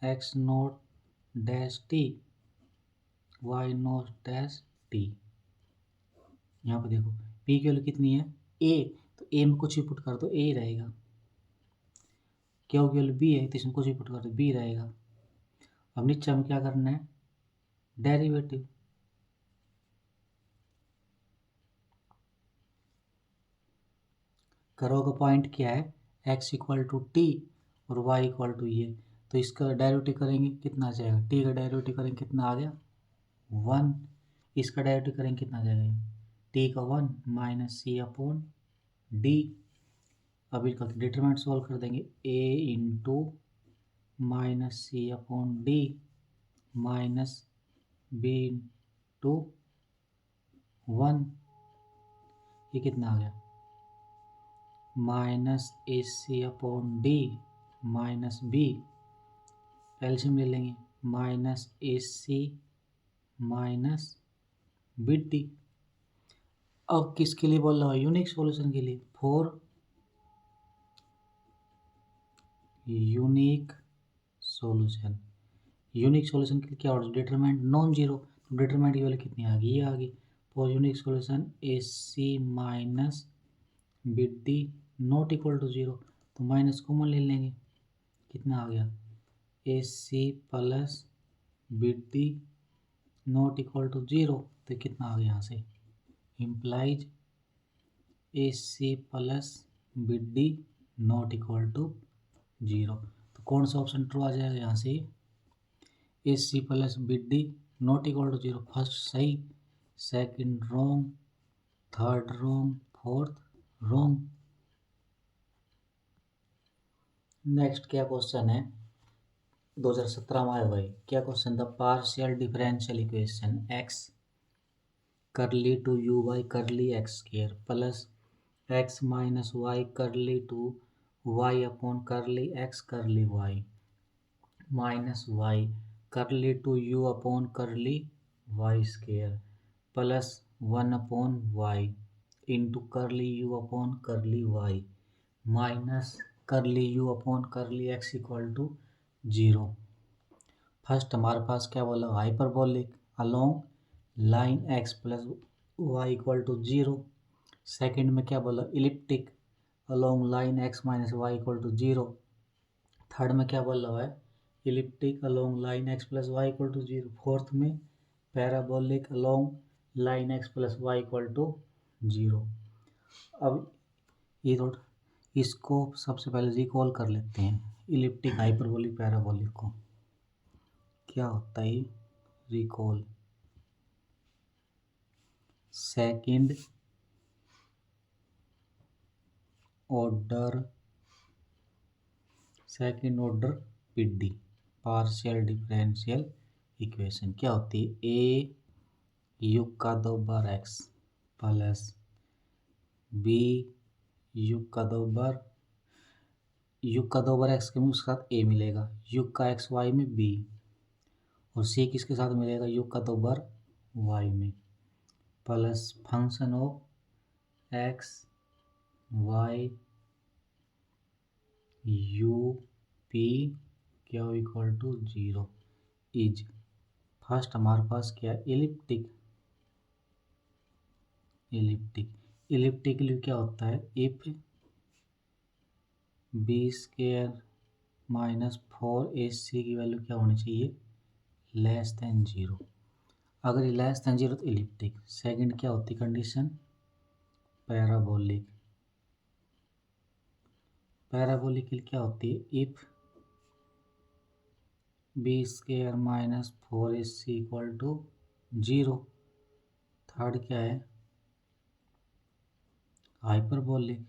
x naught dash t y naught dash t. यहाँ पे देखो पी की वैल्यू कितनी है ए, तो ए में कुछ भी पुट कर दो ए ही रहेगा, क्यू की वैल्यू बी है तो इसमें कुछ भी पुट कर दो बी रहेगा। अब नीचे हम क्या करना है डेरिवेटिव, करो का पॉइंट क्या है एक्स इक्वल टू टी और वाई इक्वल टू ये, तो इसका डेरिवेटिव करेंगे कितना आ जाएगा, टी का डेरिवेटिव करेंगे कितना आ गया वन, इसका डेरिवेटिव करेंगे कितना आ जाएगा टी का one minus c upon d. अब इसका डिटरमिनेंट सॉल्व कर देंगे a into minus c upon d minus b into one, ये कितना आ गया minus a c upon d minus b, LCM ले लेंगे minus a c minus bit d. अब किसके लिए बोल रहा है? यूनिक सॉल्यूशन के लिए। For unique solution, unique solution के लिए क्या होगा? डिटरमिनेंट नॉन जीरो, तो डिटरमिनेंट की वैल्यू कितनी आ गई? ये आ गई। For unique solution a c minus bit d not equal to zero, तो माइनस कॉमन ले लेंगे, कितना आ गया? A c plus bit d not equal to zero, तो कितना आ गया यहाँ से? Implies a c plus bit d not equal to zero, तो कौन सा ऑप्शन ट्रू आ जाएगा यहाँ से? A c plus bit d not equal to zero. First सही, second wrong, third wrong, fourth wrong. Next क्या क्वेश्चन है? 2017 में आया हुआ है। क्या क्वेश्चन था? Partial differential equation x curly two u by curly x square plus x minus y curly two y upon curly x curly y minus y curly two u upon curly Y square plus 1 upon y into curly u upon curly y minus curly u upon curly x equal to zero. First हमारे पास क्या बोला? Hyperbolic along line x plus y equal to zero. Second में क्या बोला? Elliptic along line x minus y equal to zero. Third में क्या बोला हुआ है? Elliptic along line x plus y equal to zero. Fourth में parabolic along line x plus y equal to zero. अब ये इसको सबसे पहले रिकॉल कर लेते हैं, इलिप्टिक हाइपरबोलिक पैराबोलिक को। क्या होता है? Recall second order PD partial differential equation क्या होती है? ए युग का 2 बार एक्स प्लस बी युग का 2 बार एक्स के में उसके साथ ए मिलेगा, युग का एक्स वाई में बी, और सी किसके साथ मिलेगा? युग का 2 बार वाई में, plus function of x y u p क्या equal to zero is. First हमारे पास क्या? इलिप्टिक के लिए क्या होता है? If b square minus 4ac की वैल्यू क्या होनी चाहिए? Less than zero. अगर ये लेस देन जीरो तो इलिप्टिक। सेकंड क्या होती कंडीशन? पैराबोलिक के लिए क्या होती है? If b square minus 4ac equal to zero. Third क्या है? Hyperbolic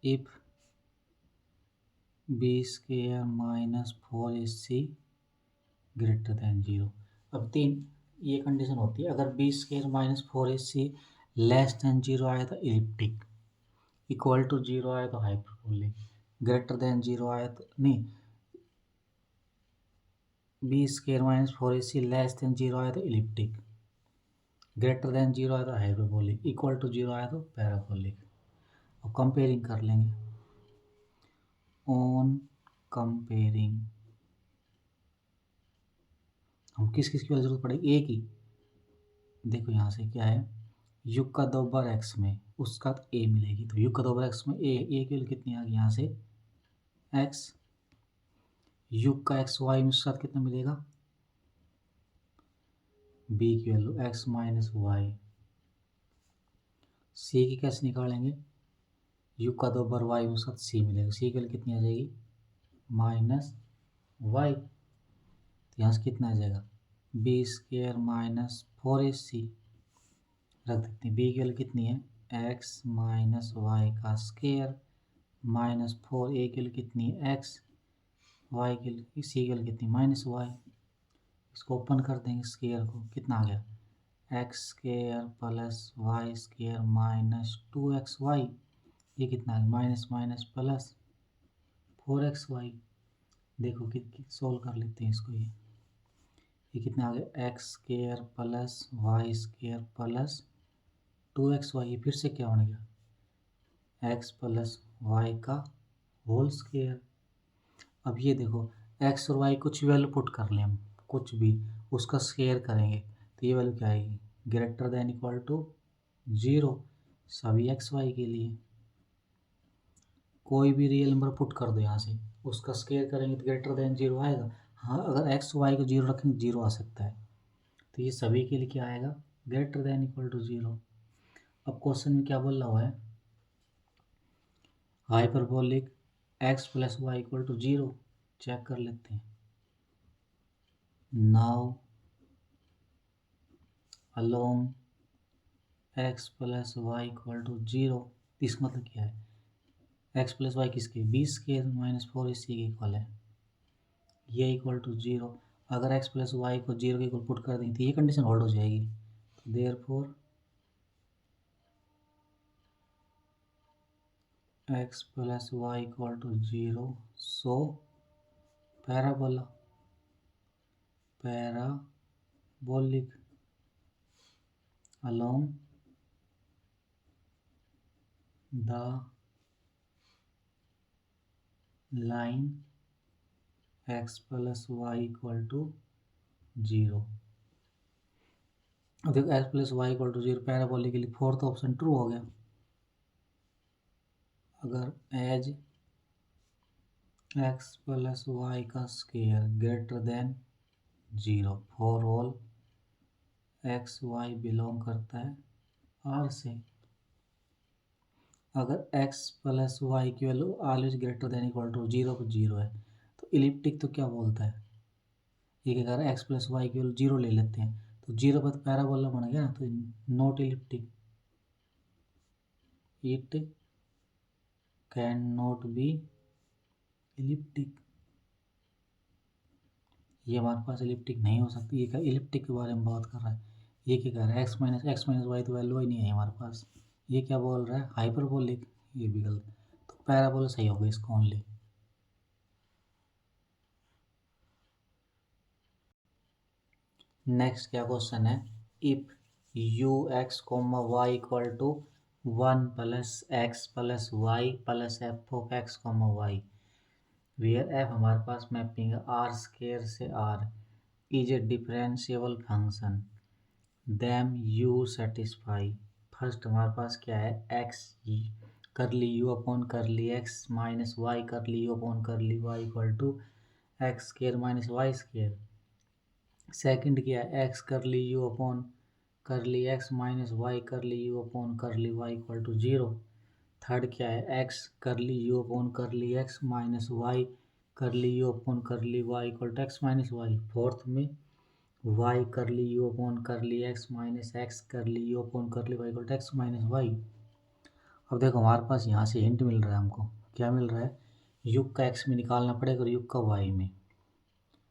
if b square minus 4ac greater than zero. अब तीन ये कंडीशन होती है, अगर b square minus 4ac less than zero आया तो इलिप्टिक, इक्वल टू जीरो आया तो हाइपरबोलिक, ग्रेटर देन जीरो आया तो नहीं, b square minus 4ac less than zero आया तो इलिप्टिक, ग्रेटर देन जीरो आया तो हाइपरबोलिक, इक्वल टू जीरो आया तो पैराबोलिक। अब कंपेयरिंग कर लेंगे। ऑन कंपेयरिंग हम किस की जरूरत पड़ेगी? ए की। देखो यहाँ से क्या है? युग का 2 बार एक्स में उसका तो ए मिलेगी, तो युग का 2 बार एक्स में ए की वैल्यू कितनी आ गई यहाँ से? एक्स। युग का एक्स वाई में उसके साथ कितना मिलेगा? बी की वैल्यू एक्स माइनस वाई। सी की कैसे निकालेंगे? युग का 2 बार वाई में उसके साथ सी मिलेगा, सी की वैल्यू कितनी आ जाएगी? Minus y. तो यहाँ से कितना आ जाएगा? बी स्क्वायर माइनस 4ac रख देते हैं। बी की वैल्यू कितनी है? एक्स माइनस वाई का स्क्वायर माइनस 4a की वैल्यू कितनी है? एक्स। वाई की वैल्यू सी की वैल्यू कितनी? Minus Y. इसको ओपन कर देंगे स्क्वायर को, कितना आ गया? X square plus y square minus 2xy, ये कितना है? Minus minus plus 4xy। देखो कि सोल्व कर लेते हैं इसको। ये कितना आ गया, x square plus y square plus 2xy। ये फिर से क्या बन गया, एक्स प्लस वाई का होल स्केयर। अब ये देखो एक्स और वाई कुछ वैल्यू पुट कर लें हम, कुछ भी उसका स्केयर करेंगे तो ये वैल्यू क्या आएगी, ग्रेटर देन इक्वल टू 0 सभी एक्स वाई के लिए। कोई भी रियल नंबर पुट कर दो यहाँ से, उसका स्केयर करेंगे तो ग्रेटर देन 0 आएगा। हाँ अगर एक्स वाई को 0 रखेंगे 0 आ सकता है, तो ये सभी के लिए क्या आएगा, ग्रेटर देन इक्वल टू 0। अब क्वेश्चन में क्या बोला हुआ है, hyperbolic x plus y equal to 0। Check कर लेते हैं। Now along x plus y equal to 0, इसका मतलब क्या है, एक्स प्लस वाई किसके, 20 के माइनस 4 इसी के इक्वल है, ये इक्वल टू 0। अगर एक्स प्लस वाई को 0 के इक्वल पुट कर देंगे तो ये कंडीशन होल्ड हो जाएगी। तो therefore x plus y equal to 0, so parabolic along the line x plus y equal to 0। अब देखो x plus y equal to 0 parabolic के लिए फोर्थ ऑप्शन ट्रू हो गया। अगर एज x प्लस वाई का square greater than 0 for all x y belong करता है R से। अगर x प्लस वाई की value always greater than equal to 0 पर 0 है तो इलिप्टिक तो क्या बोलता है, ये क्या कर रहा है, एक्स प्लस वाई की वैल्यू 0 ले लेते हैं तो 0 पर तो पैराबोला बन गया ना, तो not elliptic, it can not be elliptic. ये हमारे पास इलिप्टिक नहीं हो सकती। ये क्या इलिप्टिक के बारे में बात कर रहा है, ये क्या कह रहा है, एक्स माइनस वाई तो वैल्यू ही नहीं है हमारे पास। ये क्या बोल रहा है, हाइपरबोलिक, ये भी गलत। तो पैराबोला सही होगा इसका ओनली। नेक्स्ट क्या क्वेश्चन है, if u x comma y equal to 1 plus x plus y plus f of x comma y, where f हमारे पास मैपिंग है आर स्केयर से r, is a differentiable function, then u satisfy. First हमारे पास क्या है, x curly u upon curly x minus y curly u upon curly y equal to x square minus y square. Second क्या है, x curly u upon curly x minus y curly u upon curly y equal to 0। Third क्या है, x curly u upon curly x minus y curly u upon curly y equal to x minus y. Fourth में y curly u upon curly x minus x curly u upon curly y equal to x minus y. अब देखो हमारे पास यहाँ से hint मिल रहा है हमको, क्या मिल रहा है, युग का एक्स में निकालना पड़ेगा और युग का वाई में,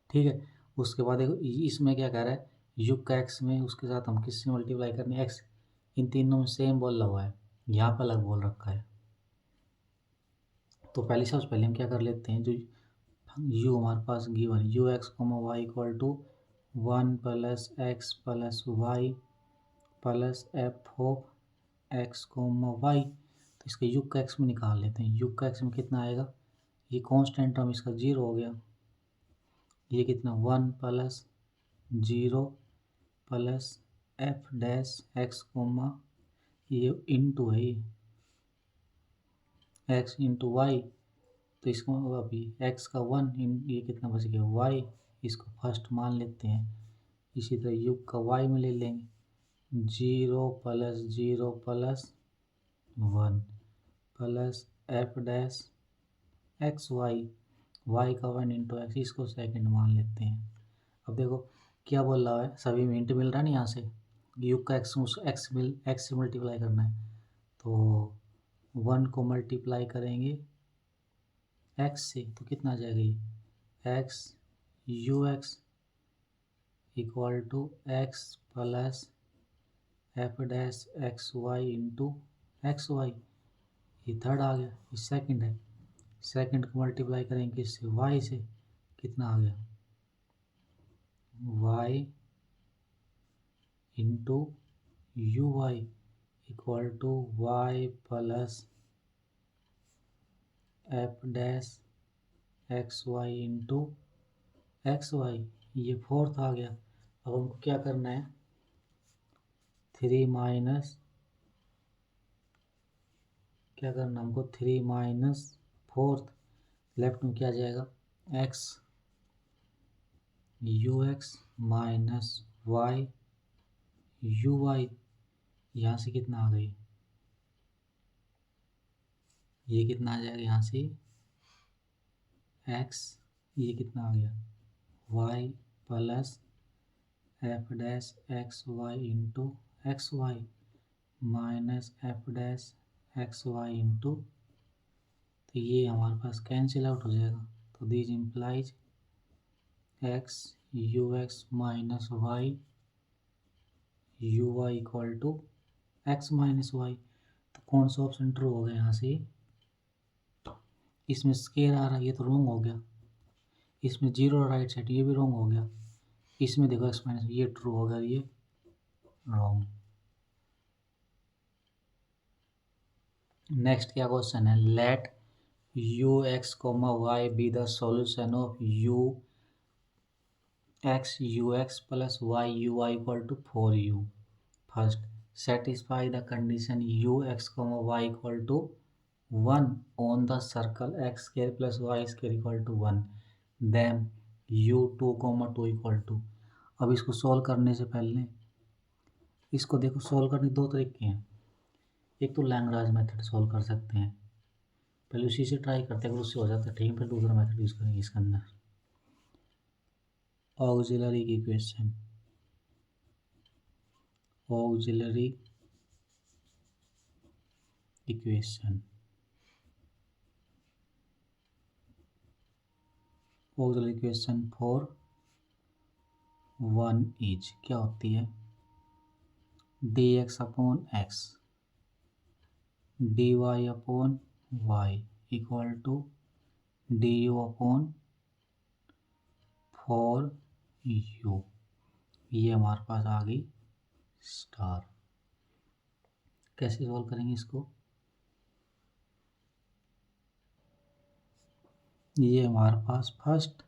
ठीक है। उसके बाद देखो इसमें क्या कह रहा है, युग का एक्स में उसके साथ हम किससे मल्टीप्लाई करने, एक्स, इन तीनों में सेम बोला हुआ है, यहाँ पर अलग बोल रखा है। तो पहले सबसे पहले हम क्या कर लेते हैं, जो यू हमारे पास गिवन है, u x comma y equal to 1 plus x plus y plus f of x comma y. तो इसका युग का एक्स में निकाल लेते हैं, युग का एक्स में कितना आएगा, ये कांस्टेंट टर्म इसका 0 हो गया, ये कितना 1 plus 0 plus f dash x comma, ये इंटू है एक्स इंटू वाई, तो इसको अभी एक्स का 1 ये कितना बच गया वाई, इसको फर्स्ट मान लेते हैं। इसी तरह युग का वाई में ले लेंगे, 0 plus 1 plus f dash x y, y का 1 इंटू एक्स, इसको सेकंड मान लेते हैं। अब देखो क्या बोल रहा है, सभी में इंट मिल रहा है ना, यहाँ से युग का एक्स एक्स से मल्टीप्लाई करना है, तो 1 को मल्टीप्लाई करेंगे एक्स से तो कितना आ जाएगा, ये x u x equal to x plus f dash x y into x y, ये थर्ड आ गया, ये सेकंड है। सेकंड को मल्टीप्लाई करेंगे इससे वाई से कितना आ गया, y into u y equal to y plus f dash x y into x y. ये फोर्थ आ गया। अब हमको क्या करना है, 3 माइनस क्या करना हमको, 3 माइनस फोर्थ लेफ्ट में क्या जाएगा, x u x minus y u y. यहाँ से कितना आ गई, ये कितना आ जाएगा यहाँ से एक्स, ये कितना आ गया y plus f dash x y into x y minus f dash x y into, तो ये हमारे पास कैंसिल आउट हो जाएगा। तो this implies x u x minus y u y equal to x minus y. तो कौन सा ऑप्शन ट्रू हो गया यहाँ से, इसमें स्केयर आ रहा है, ये तो रॉन्ग हो गया। इसमें जीरो राइट साइड, ये भी रॉन्ग हो गया। इसमें देखो एक्स माइनस, ये ट्रू हो गया, ये रॉन्ग। नेक्स्ट क्या क्वेश्चन है, let u x comma y be the solution of u x plus y u y equal to 4u। First, satisfy the condition u x comma y equal to 1 on the circle x square plus y square equal to 1, then u 2 comma 2 equal to। अब इसको solve करने से पहले इसको देखो, solve करने दो तरीके हैं। एक तो लैग्रांज मेथड सॉल्व कर सकते हैं, पहले उसी से ट्राई करते हैं, अगर उससे हो जाता है ठीक है, फिर दूसरा मेथड यूज़ करेंगे इसके अंदर। Auxiliary equation, auxiliary equation, auxiliary equation for 1 is क्या होती है, d x upon x d y upon y equal to d u upon 4u। ये हमारे पास आ गई स्टार। कैसे सॉल्व करेंगे इसको, ये हमारे पास फर्स्ट,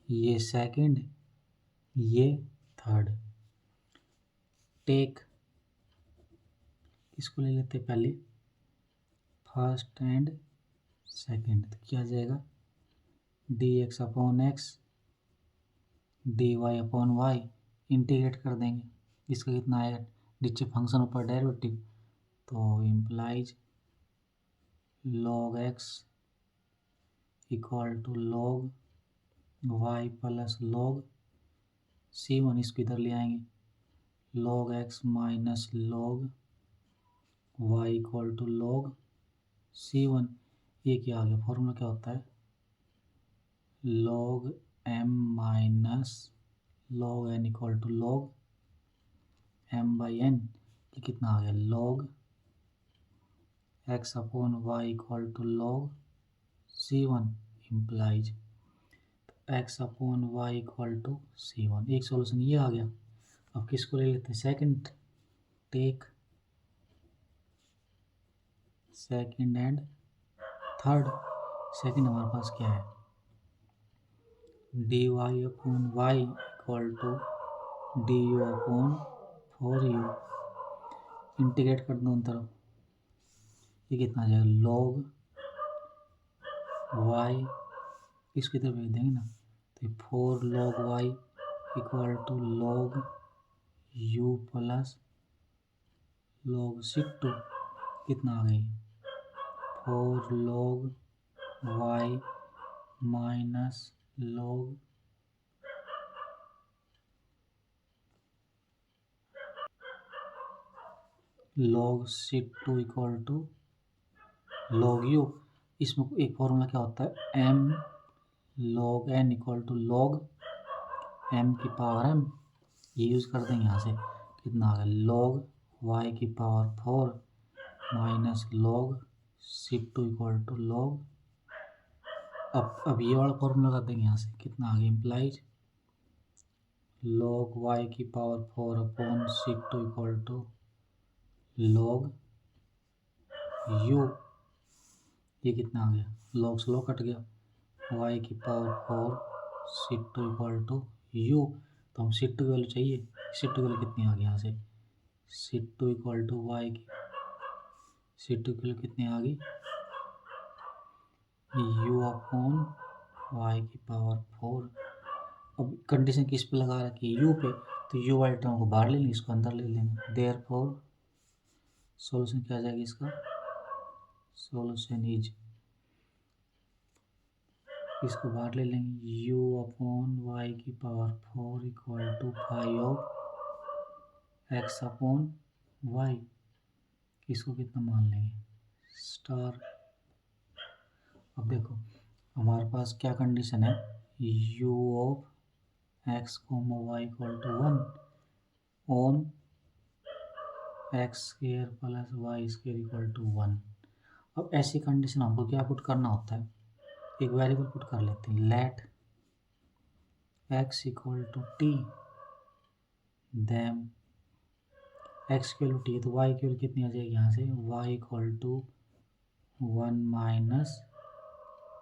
ये सेकंड, ये थर्ड। टेक, इसको ले लेते पहले फर्स्ट एंड सेकंड, तो क्या आ जाएगा, d x upon x d y upon y, integrate कर देंगे, इसका कितना आएगा, नीचे फंक्शन ऊपर डेरिवेटिव, तो implies log x equal to log y plus log c1, इसको इधर ले आएंगे, log x minus log y equal to log c1। ये क्या आ गया, फॉर्मूला क्या होता है, log m minus log n equal to log m by n। ये कितना आ गया, log x upon y equal to log c1 implies x upon y equal to c1। एक सॉल्यूशन ये आ गया। अब किसको ले लेते हैं, second, take second and third. Second हमारे पास क्या है, d y upon y equal to d u upon 4u, integrate कर दो दोनों तरफ, ये कितना आ जाएगा, log y, इसकी तरफ भेज देंगे ना, तो 4 log y equal to log u plus log c2, कितना आ गई, 4 log y minus log c2 equal to log u। इसमें एक फॉर्मूला क्या होता है, m log n equal to log m की पावर m, ये यूज़ कर देंगे यहाँ से, कितना आ गया, log y की power 4 minus log c2 equal to log अब ये वाला फॉर्मूला कर देंगे यहाँ से, कितना आ गया इम्प्लाइज log y की पावर 4 अपॉन सिक two equal to log u, ये कितना आ गया, log से log कट गया, y की पावर 4 सिक टू इक्वल टू u, तो हम सिक टू की वैल्यू चाहिए, सिक टू की वैल्यू कितनी आ गई यहाँ से, सिक टू इक्वल टू y की सिक टू की वैल्यू कितनी आ गई, u अपॉन y की पावर 4। अब कंडीशन किस पे लगा रखी है, u पे, तो u वाले टर्म को बाहर ले लेंगे, इसको अंदर ले लेंगे, देयरफॉर सॉल्यूशन क्या आ जाएगा इसका, सॉल्यूशन इज, इसको बाहर ले लेंगे, u अपॉन वाई की power 4 equal to 5 of x upon y, इसको कितना मान लेंगे स्टार। अब देखो हमारे पास क्या कंडीशन है, u of x comma y equal to 1 on x square plus y square equal to 1। अब ऐसी कंडीशन हमको क्या पुट करना होता है, एक वेरिएबल पुट कर लेते हैं, let x equal to t, then x की वैल्यू टी, तो y की वैल्यू कितनी आ जाएगी यहाँ से, y equal to 1 minus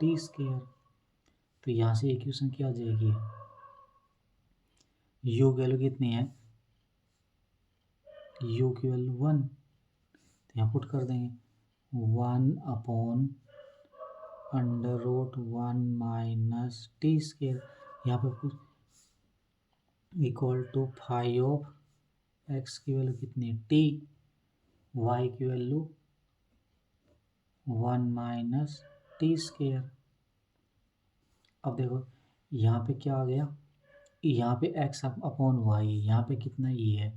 t square, तो यहाँ से इक्वेशन क्या आ जाएगी, u की वैल्यू कितनी है, u की वैल्यू 1, तो यहाँ पुट कर देंगे 1 upon under root 1 minus t square, यहाँ पे कुछ इक्वल टू 5 ऑफ एक्स की वैल्यू कितनी है टी, वाई की वैल्यू 1 माइनस टी स्क्वायर। अब देखो यहाँ पे क्या आ गया, यहाँ पे x अपॉन वाई, यहाँ पे कितना ये है,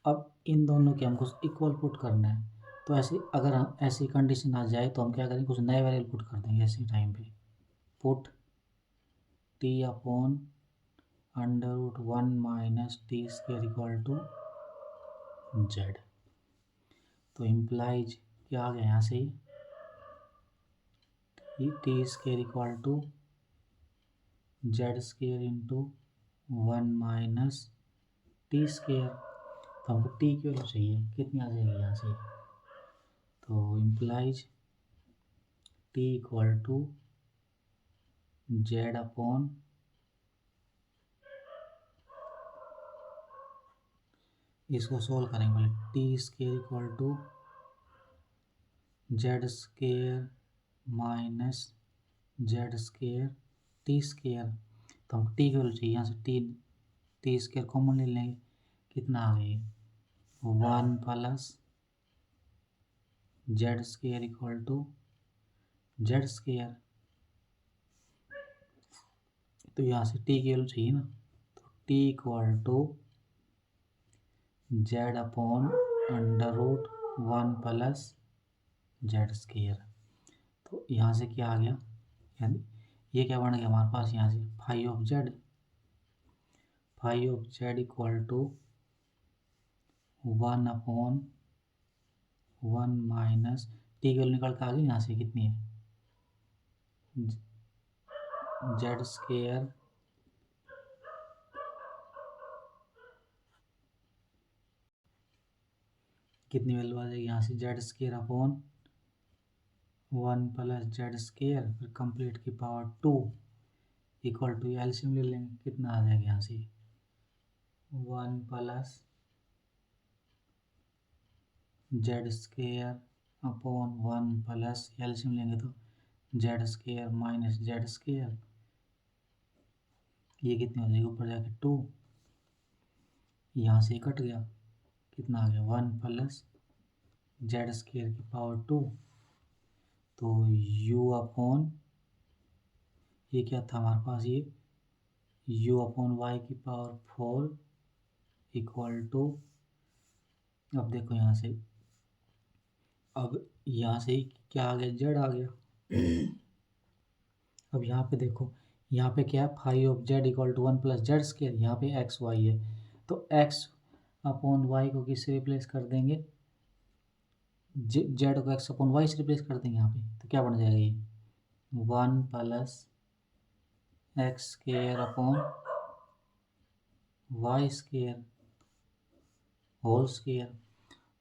अब इन दोनों के हमको इक्वल पुट करना है, तो ऐसे अगर हम ऐसी कंडीशन आ जाए तो हम क्या करेंगे, कुछ नए वेरिएबल पुट कर देंगे ऐसे टाइम पे, put t upon under root 1 minus t square equal to z, तो इम्प्लाइज क्या आ गया यहाँ से, t square equal to z square into 1 minus t square, तो हमको टी की वैल्यू चाहिए, कितनी आ जाएगी यहाँ से, तो implies t equal to z upon इसको सोल्व करेंगे पहले, t square equal to z square minus z square t square, तो हमको टी की वैल्यू चाहिए, यहाँ से टी स्क्वायर कॉमन ले लेंगे, कितना आ गई 1 plus z square equal to z square, तो यहाँ से टी की वैल्यू चाहिए ना, तो t equal to z upon under root 1 plus z square, तो यहाँ से क्या आ गया, यानी ये क्या बन गया हमारे पास यहाँ से 5 of z equal to 1 upon 1 minus t की वैल्यू निकल के आ गई, यहाँ से कितनी है जेड स्क्वायर कितनी वैल्यू आ जाएगी यहाँ से, z square upon 1 plus z square फिर कंप्लीट की पावर 2 इक्वल टू एलसीएम ले लेंगे, कितना आ जाएगा यहाँ से 1 plus z square upon 1 plus LCM लेंगे तो z square minus z square, ये कितनी हो जाएगी ऊपर जाके 2, यहाँ से कट गया, कितना आ गया 1 प्लस जेड स्क्वायर की पावर 2, तो u अपॉन ये क्या था हमारे पास, ये u अपॉन वाई की पावर 4 इक्वल टू, अब देखो यहाँ से, अब यहाँ से क्या आ गया जेड आ गया, अब यहाँ पे देखो, यहाँ पे क्या है 5 of z equal to 1 plus z square, यहाँ पे एक्स वाई है, तो एक्स अपॉन वाई को किससे रिप्लेस कर देंगे, जेड को एक्स अपॉन वाई से रिप्लेस कर देंगे यहाँ पे, तो क्या बन जाएगा ये 1 plus x square upon y square whole square.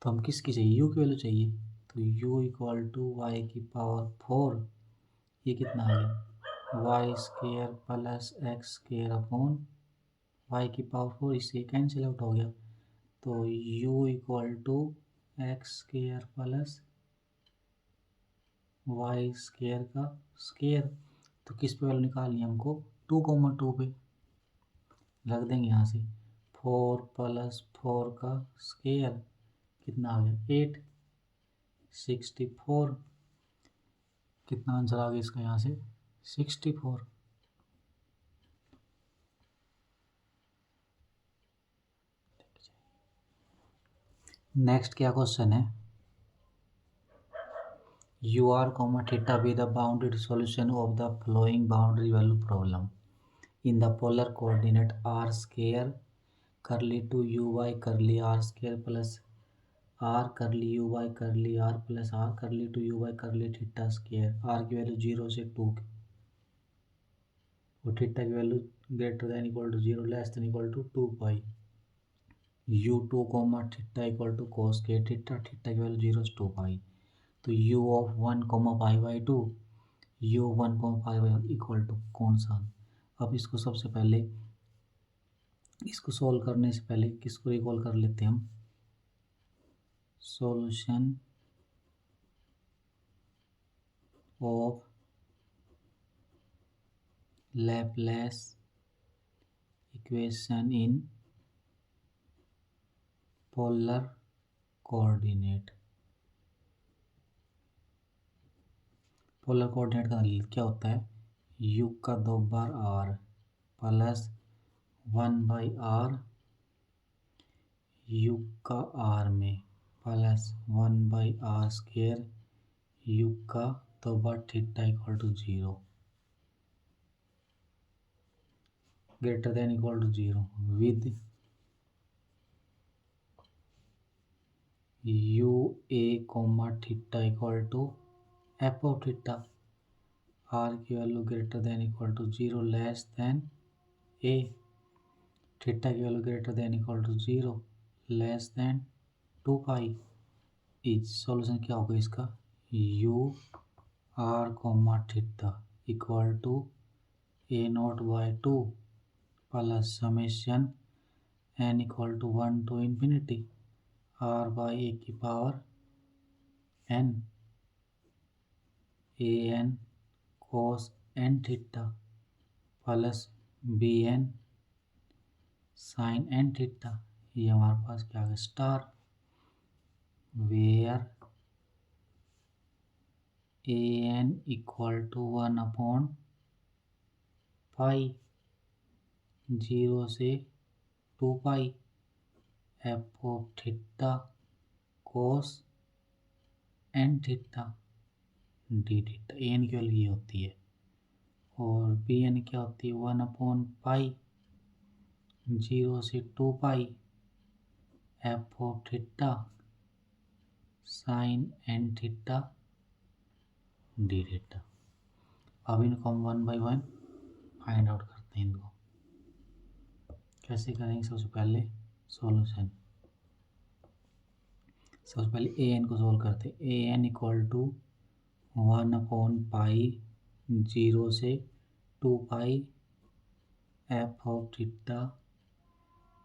तो हम किसकी चाहिए, यू की वैल्यू चाहिए, तो u इक्वल टू वाई की पावर 4, ये कितना आ गया y square plus x square upon y की पावर 4, इससे कैंसिल आउट हो गया। तो u equal to x square plus y square का स्क्वायर। तो किस पे वैल्यू निकालनी है हमको, 2, 2 पे रख देंगे यहाँ से। 4 प्लस 4 का स्क्वायर कितना आ गया 8, 64। कितना आंसर आ गया इसका यहाँ से 64। नेक्स्ट क्या क्वेश्चन है, u r comma theta be the bounded solution of the following boundary value problem in the polar coordinate r square curly two u y curly r square plus r curly u y curly r plus r curly two u y curly theta square. R की value 0 से 2 और theta की value greater than equal to 0 less than equal to 2 pi. u2 comma theta equal to कोस के theta, theta की value 0 से 2 pi. तो u of 1 comma pi by 2, u 1 comma pi by equal to कौन सा। अब इसको सबसे पहले इसको सॉल्व करने से पहले किसको रिकॉल कर लेते हैं हम, solution of Laplace equation in polar coordinate. Polar coordinate का क्या होता है, u का 2 बार r plus 1 by r u का r में plus 1 by r square u का 2 बार theta equal to 0 greater than equal to 0 with u a comma theta equal to f of theta. R की value greater than equal to 0 less than a, theta की value greater than equal to 0 less than 2 pi. Is solution क्या होगा इसका, u r comma theta equal to a not by 2 plus summation n equal to 1 to infinity r by a की power n a n cos n theta plus b n sine n theta. ये हमारे पास क्या है star, where a n equal to 1 upon pi 0 से 2 pi f of theta cos n theta d theta. A n की value ये होती है और बी एन क्या होती है 1 अपॉन पाई 0 से 2 pi f of theta sine n theta d theta. अब इनको हम 1 बाई 1 फाइंड आउट करते हैं। इनको कैसे करेंगे, सबसे पहले सॉल्यूशन, सबसे पहले ए एन को सोल्व करते हैं। A n equal to 1 upon pi 0 से 2 pi f of theta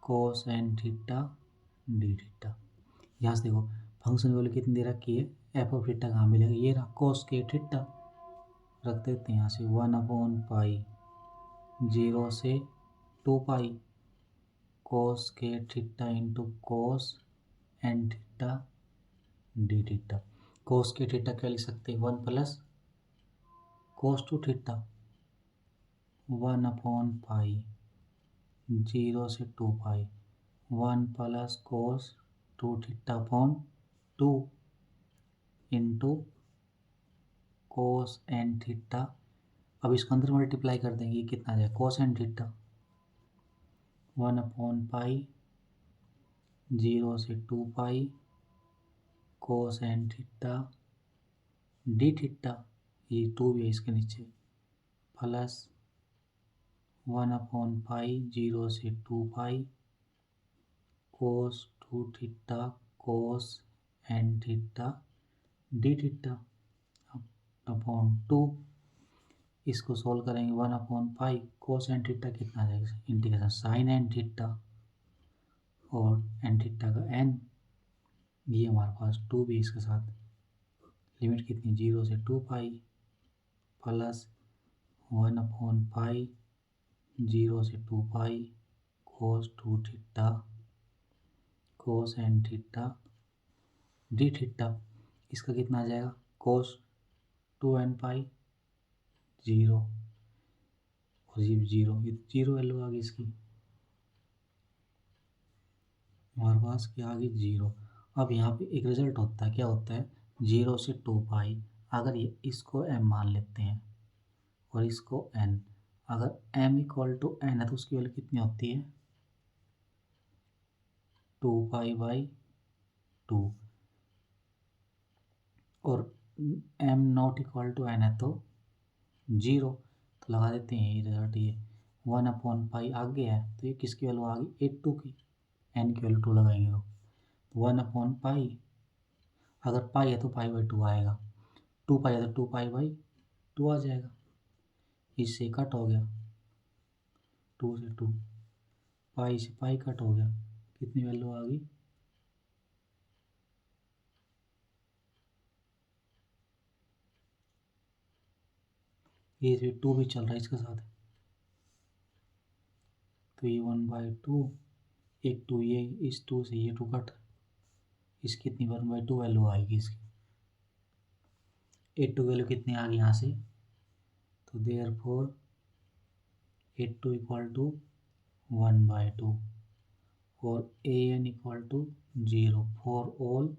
cos n theta d theta. यहाँ से देखो फंक्शन वैल्यू कितनी दे रखी है, एफ ऑफ थीटा कहाँ मिलेगा, ये रहा कोस के थीटा, रख देते हैं यहाँ से 1 अपॉन पाई 0 से 2 पाई कोस के theta into cos n theta d theta. Cos के थीटा क्या लिख सकते हैं 1 plus cos two theta 1 upon pi 0 से 2 pi 1 plus cos 2 theta upon 2 into cos n theta. अब इसको अंदर मल्टीप्लाई कर देंगे, ये कितना आ जाएगा कोस एन थीटा 1 अपॉन पाई 0 से 2 पाई कोस एन थीटा डी थीटा, ये 2 भी है इसके नीचे, प्लस 1/पाई 0 से 2 pi cos 2 theta cos n theta d theta upon 2। इसको सोल्व करेंगे 1/पाई कोस n थीटा कितना आ जाएगा इंटीग्रेशन साइन n थीटा और n थीटा का n, ये हमारे पास 2 भी इसके साथ लिमिट कितनी 0 से 2 पाई प्लस 1/पाई 0 से 2 pi cos 2 theta cos n theta d theta. इसका कितना आ जाएगा कोस 2n पाई 0 और ये 0 वैल्यू आ गई इसकी हमारे पास क्या आ गई 0। अब यहाँ पे एक रिजल्ट होता है, क्या होता है 0 से 2 पाई, अगर ये इसको m मान लेते हैं और इसको n, अगर m इक्वल टू n है तो उसकी वैल्यू कितनी होती है 2 पाई/2 और m not equal to n है तो 0, तो लगा देते हैं ये रिजल्ट। ये 1/पाई आगे है तो ये किसकी वैल्यू आ गई 8/2 की, n की वैल्यू 2 लगाएंगे तो 1/पाई, अगर पाई है तो पाई/2 आएगा, 2 पाई है तो 2 पाई/2 आ जाएगा। इससे कट हो गया 2 से 2, पाई से पाई कट हो गया, कितनी वैल्यू आ गई ये 2 भी चल रहा है इसके साथ, तो ये 1/2 एक 2 ये इस 2 से ये 2 कट, इसकी कितनी 1/2 वैल्यू आएगी इसकी 8/2 वैल्यू कितनी आ गई यहाँ से, तो देयरफॉर 8/2 इक्वल टू 1/2 और an equal to 0 for all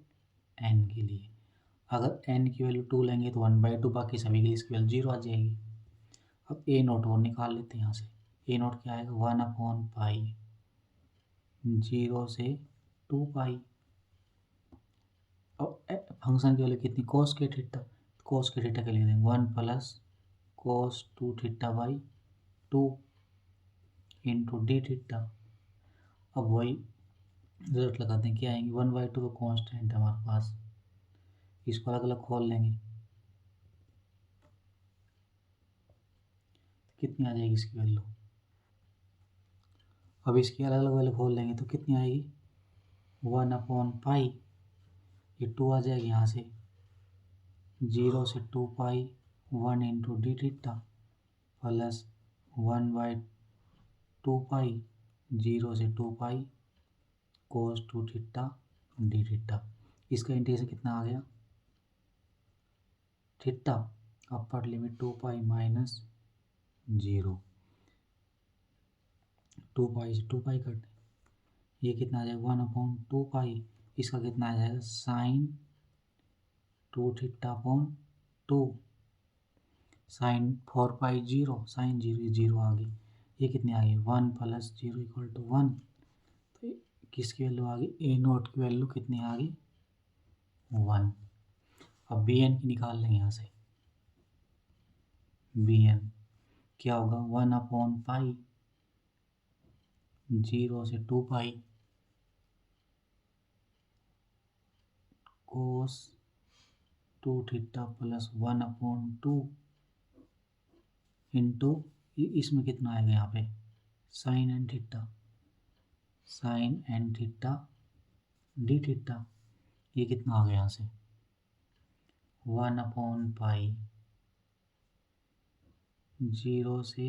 n के लिए। अगर n की वैल्यू 2 लेंगे तो 1/2, बाकी सभी के लिए इसकी वैल्यू 0 आ जाएगी। अब a नोट और निकाल लेते हैं यहाँ से, a नोट क्या आएगा 1/पाई 0 से 2 पाई, और फंक्शन की वैल्यू कितनी कोस के थीटा, कोस के थीटा के लिए देंगे 1 plus cos 2 थीटा/2 into D theta. अब वही रिजल्ट लगाते हैं, क्या आएंगे 1/2 तो कांस्टेंट है हमारे पास, इसको अलग अलग खोल लेंगे कितनी आ जाएगी इसकी वैल्यू। अब इसकी अलग अलग वैल्यू खोल लेंगे तो कितनी आएगी 1/पाई, ये 2 आ जाएगी यहाँ से 0 से 2 pi 1 into D theta plus 1/2 पाई 0 से 2 pi cos 2 theta d theta. इसका इंटीग्रेशन कितना आ गया theta upper limit 2 pi minus 0, 2 पाई से 2 पाई कट, ये कितना आ जाएगा 1/2 पाई, इसका कितना आ जाएगा साइन 2 थीटा/2 साइन 4 पाई 0 साइन 0 आ गई, ये कितनी आ गई 1 प्लस 0 इक्वल टू 1, तो किसकी वैल्यू आ गई ए नोट की वैल्यू कितनी आ गई 1। अब बी एन की निकाल लेंगे यहाँ से, बी एन क्या होगा 1/पाई 0 से 2 pi cos 2 theta plus 1/2 into इसमें कितना आएगा यहाँ पे sine n theta d theta, ये कितना आ गया यहाँ से 1/पाई 0 से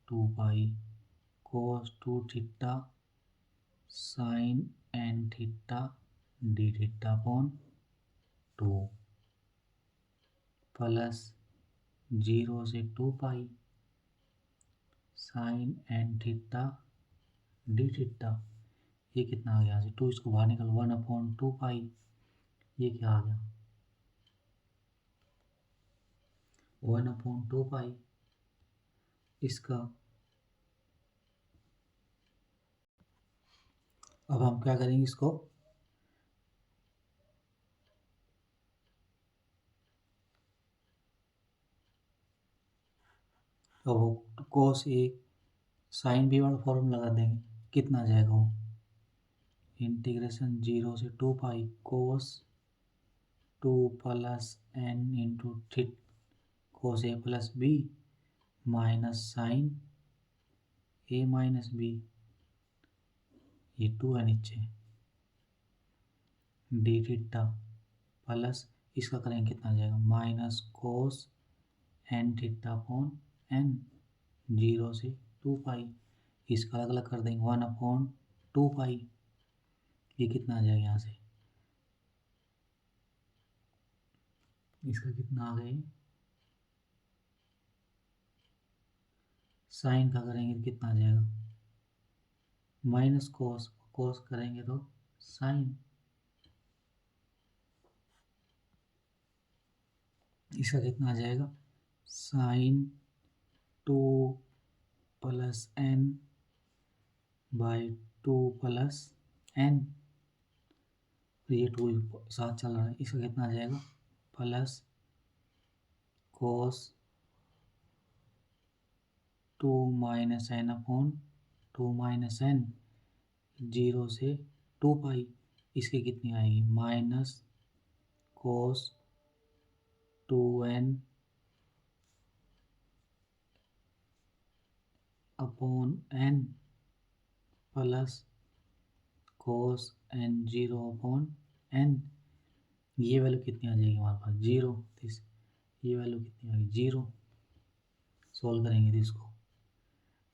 2 pi cos 2 theta sine n theta d theta plus 0 से 2 pi sine n theta d theta, ये कितना आ गया यहाँ से 2 इसको बाहर निकल 1/2 पाई, ये क्या आ गया 1/2 पाई। इसका अब हम क्या करेंगे इसको अब कोस ए साइन बी वाला फॉर्मूला लगा देंगे, कितना आ जाएगा वो, इंटीग्रेशन 0 से 2 pi cos 2 plus N into थिट कोस ए प्लस बी माइनस साइन ए माइनस बी, ये 2 है नीचे, डी थीटा प्लस इसका करेंगे कितना आ जाएगा, minus cos n theta upon n 0 से 2 पाई, इसका अलग अलग कर देंगे 1 अपॉन 2 पाई, ये कितना आ जाएगा यहाँ से, इसका कितना आ गया, साइन का करेंगे तो कितना आ जाएगा, माइनस कोस, कोस करेंगे तो साइन, इसका कितना आ जाएगा, sine 2 plus n by 2 plus n, ये 2 साथ चल रहा है, इसका कितना आ जाएगा, plus cos 2 minus n upon 2 minus n 0 से 2 पाई, इसकी कितनी आएगी, minus cos 2n upon n plus cos n 0 upon n, ये वैल्यू कितनी आ जाएगी हमारे पास 0, ये वैल्यू कितनी आ गई 0, सोल्व करेंगे इसको,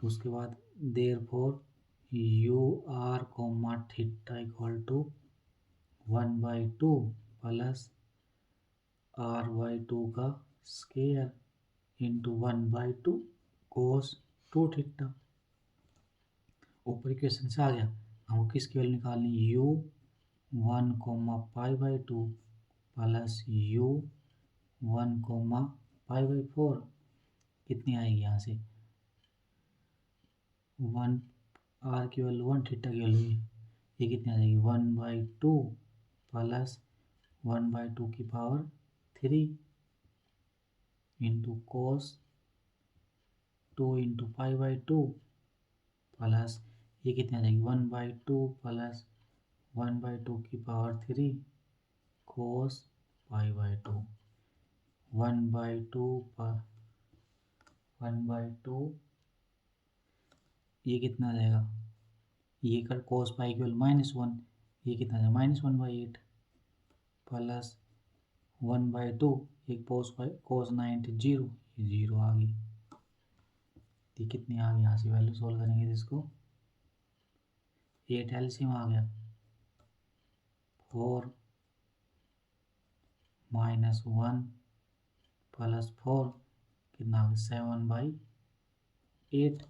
तो उसके बाद therefore u r comma theta equal to 1/2 plus r by 2 का स्क्वायर इंटू 1/2 कोस 2 थीटा, ऊपर इक्वेशन से आ गया, हमको किसकी वैल्यू निकालनी, u 1 π/2 प्लस u 1 π/4, कितनी आएगी यहाँ से, 1 आर की वैल्यू 1 थीटा की वैल्यू, ये कितनी आ जाएगी 1/2 प्लस 1/2 की power 3 into cos 2 into π/2 plus ये कितनी आ जाएगी 1/2 प्लस 1/2 की पावर 3 कोस π/2, 1/2 ये कितना आ जाएगा, ये कर कोस पाई की वैल्यू -1, ये कितना आ जाएगा -1/8 प्लस 1/2 एक कोस 90 0, ये 0 आ गई, ये कितनी आ गई, यहाँ से वैल्यू सोल्व करेंगे इसको, 8 एलसीएम आ गया, 4 माइनस 1 प्लस 4 कितना आ गया 7/8,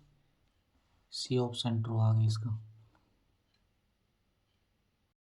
सी ऑप्शन ट्रू आ गया इसका।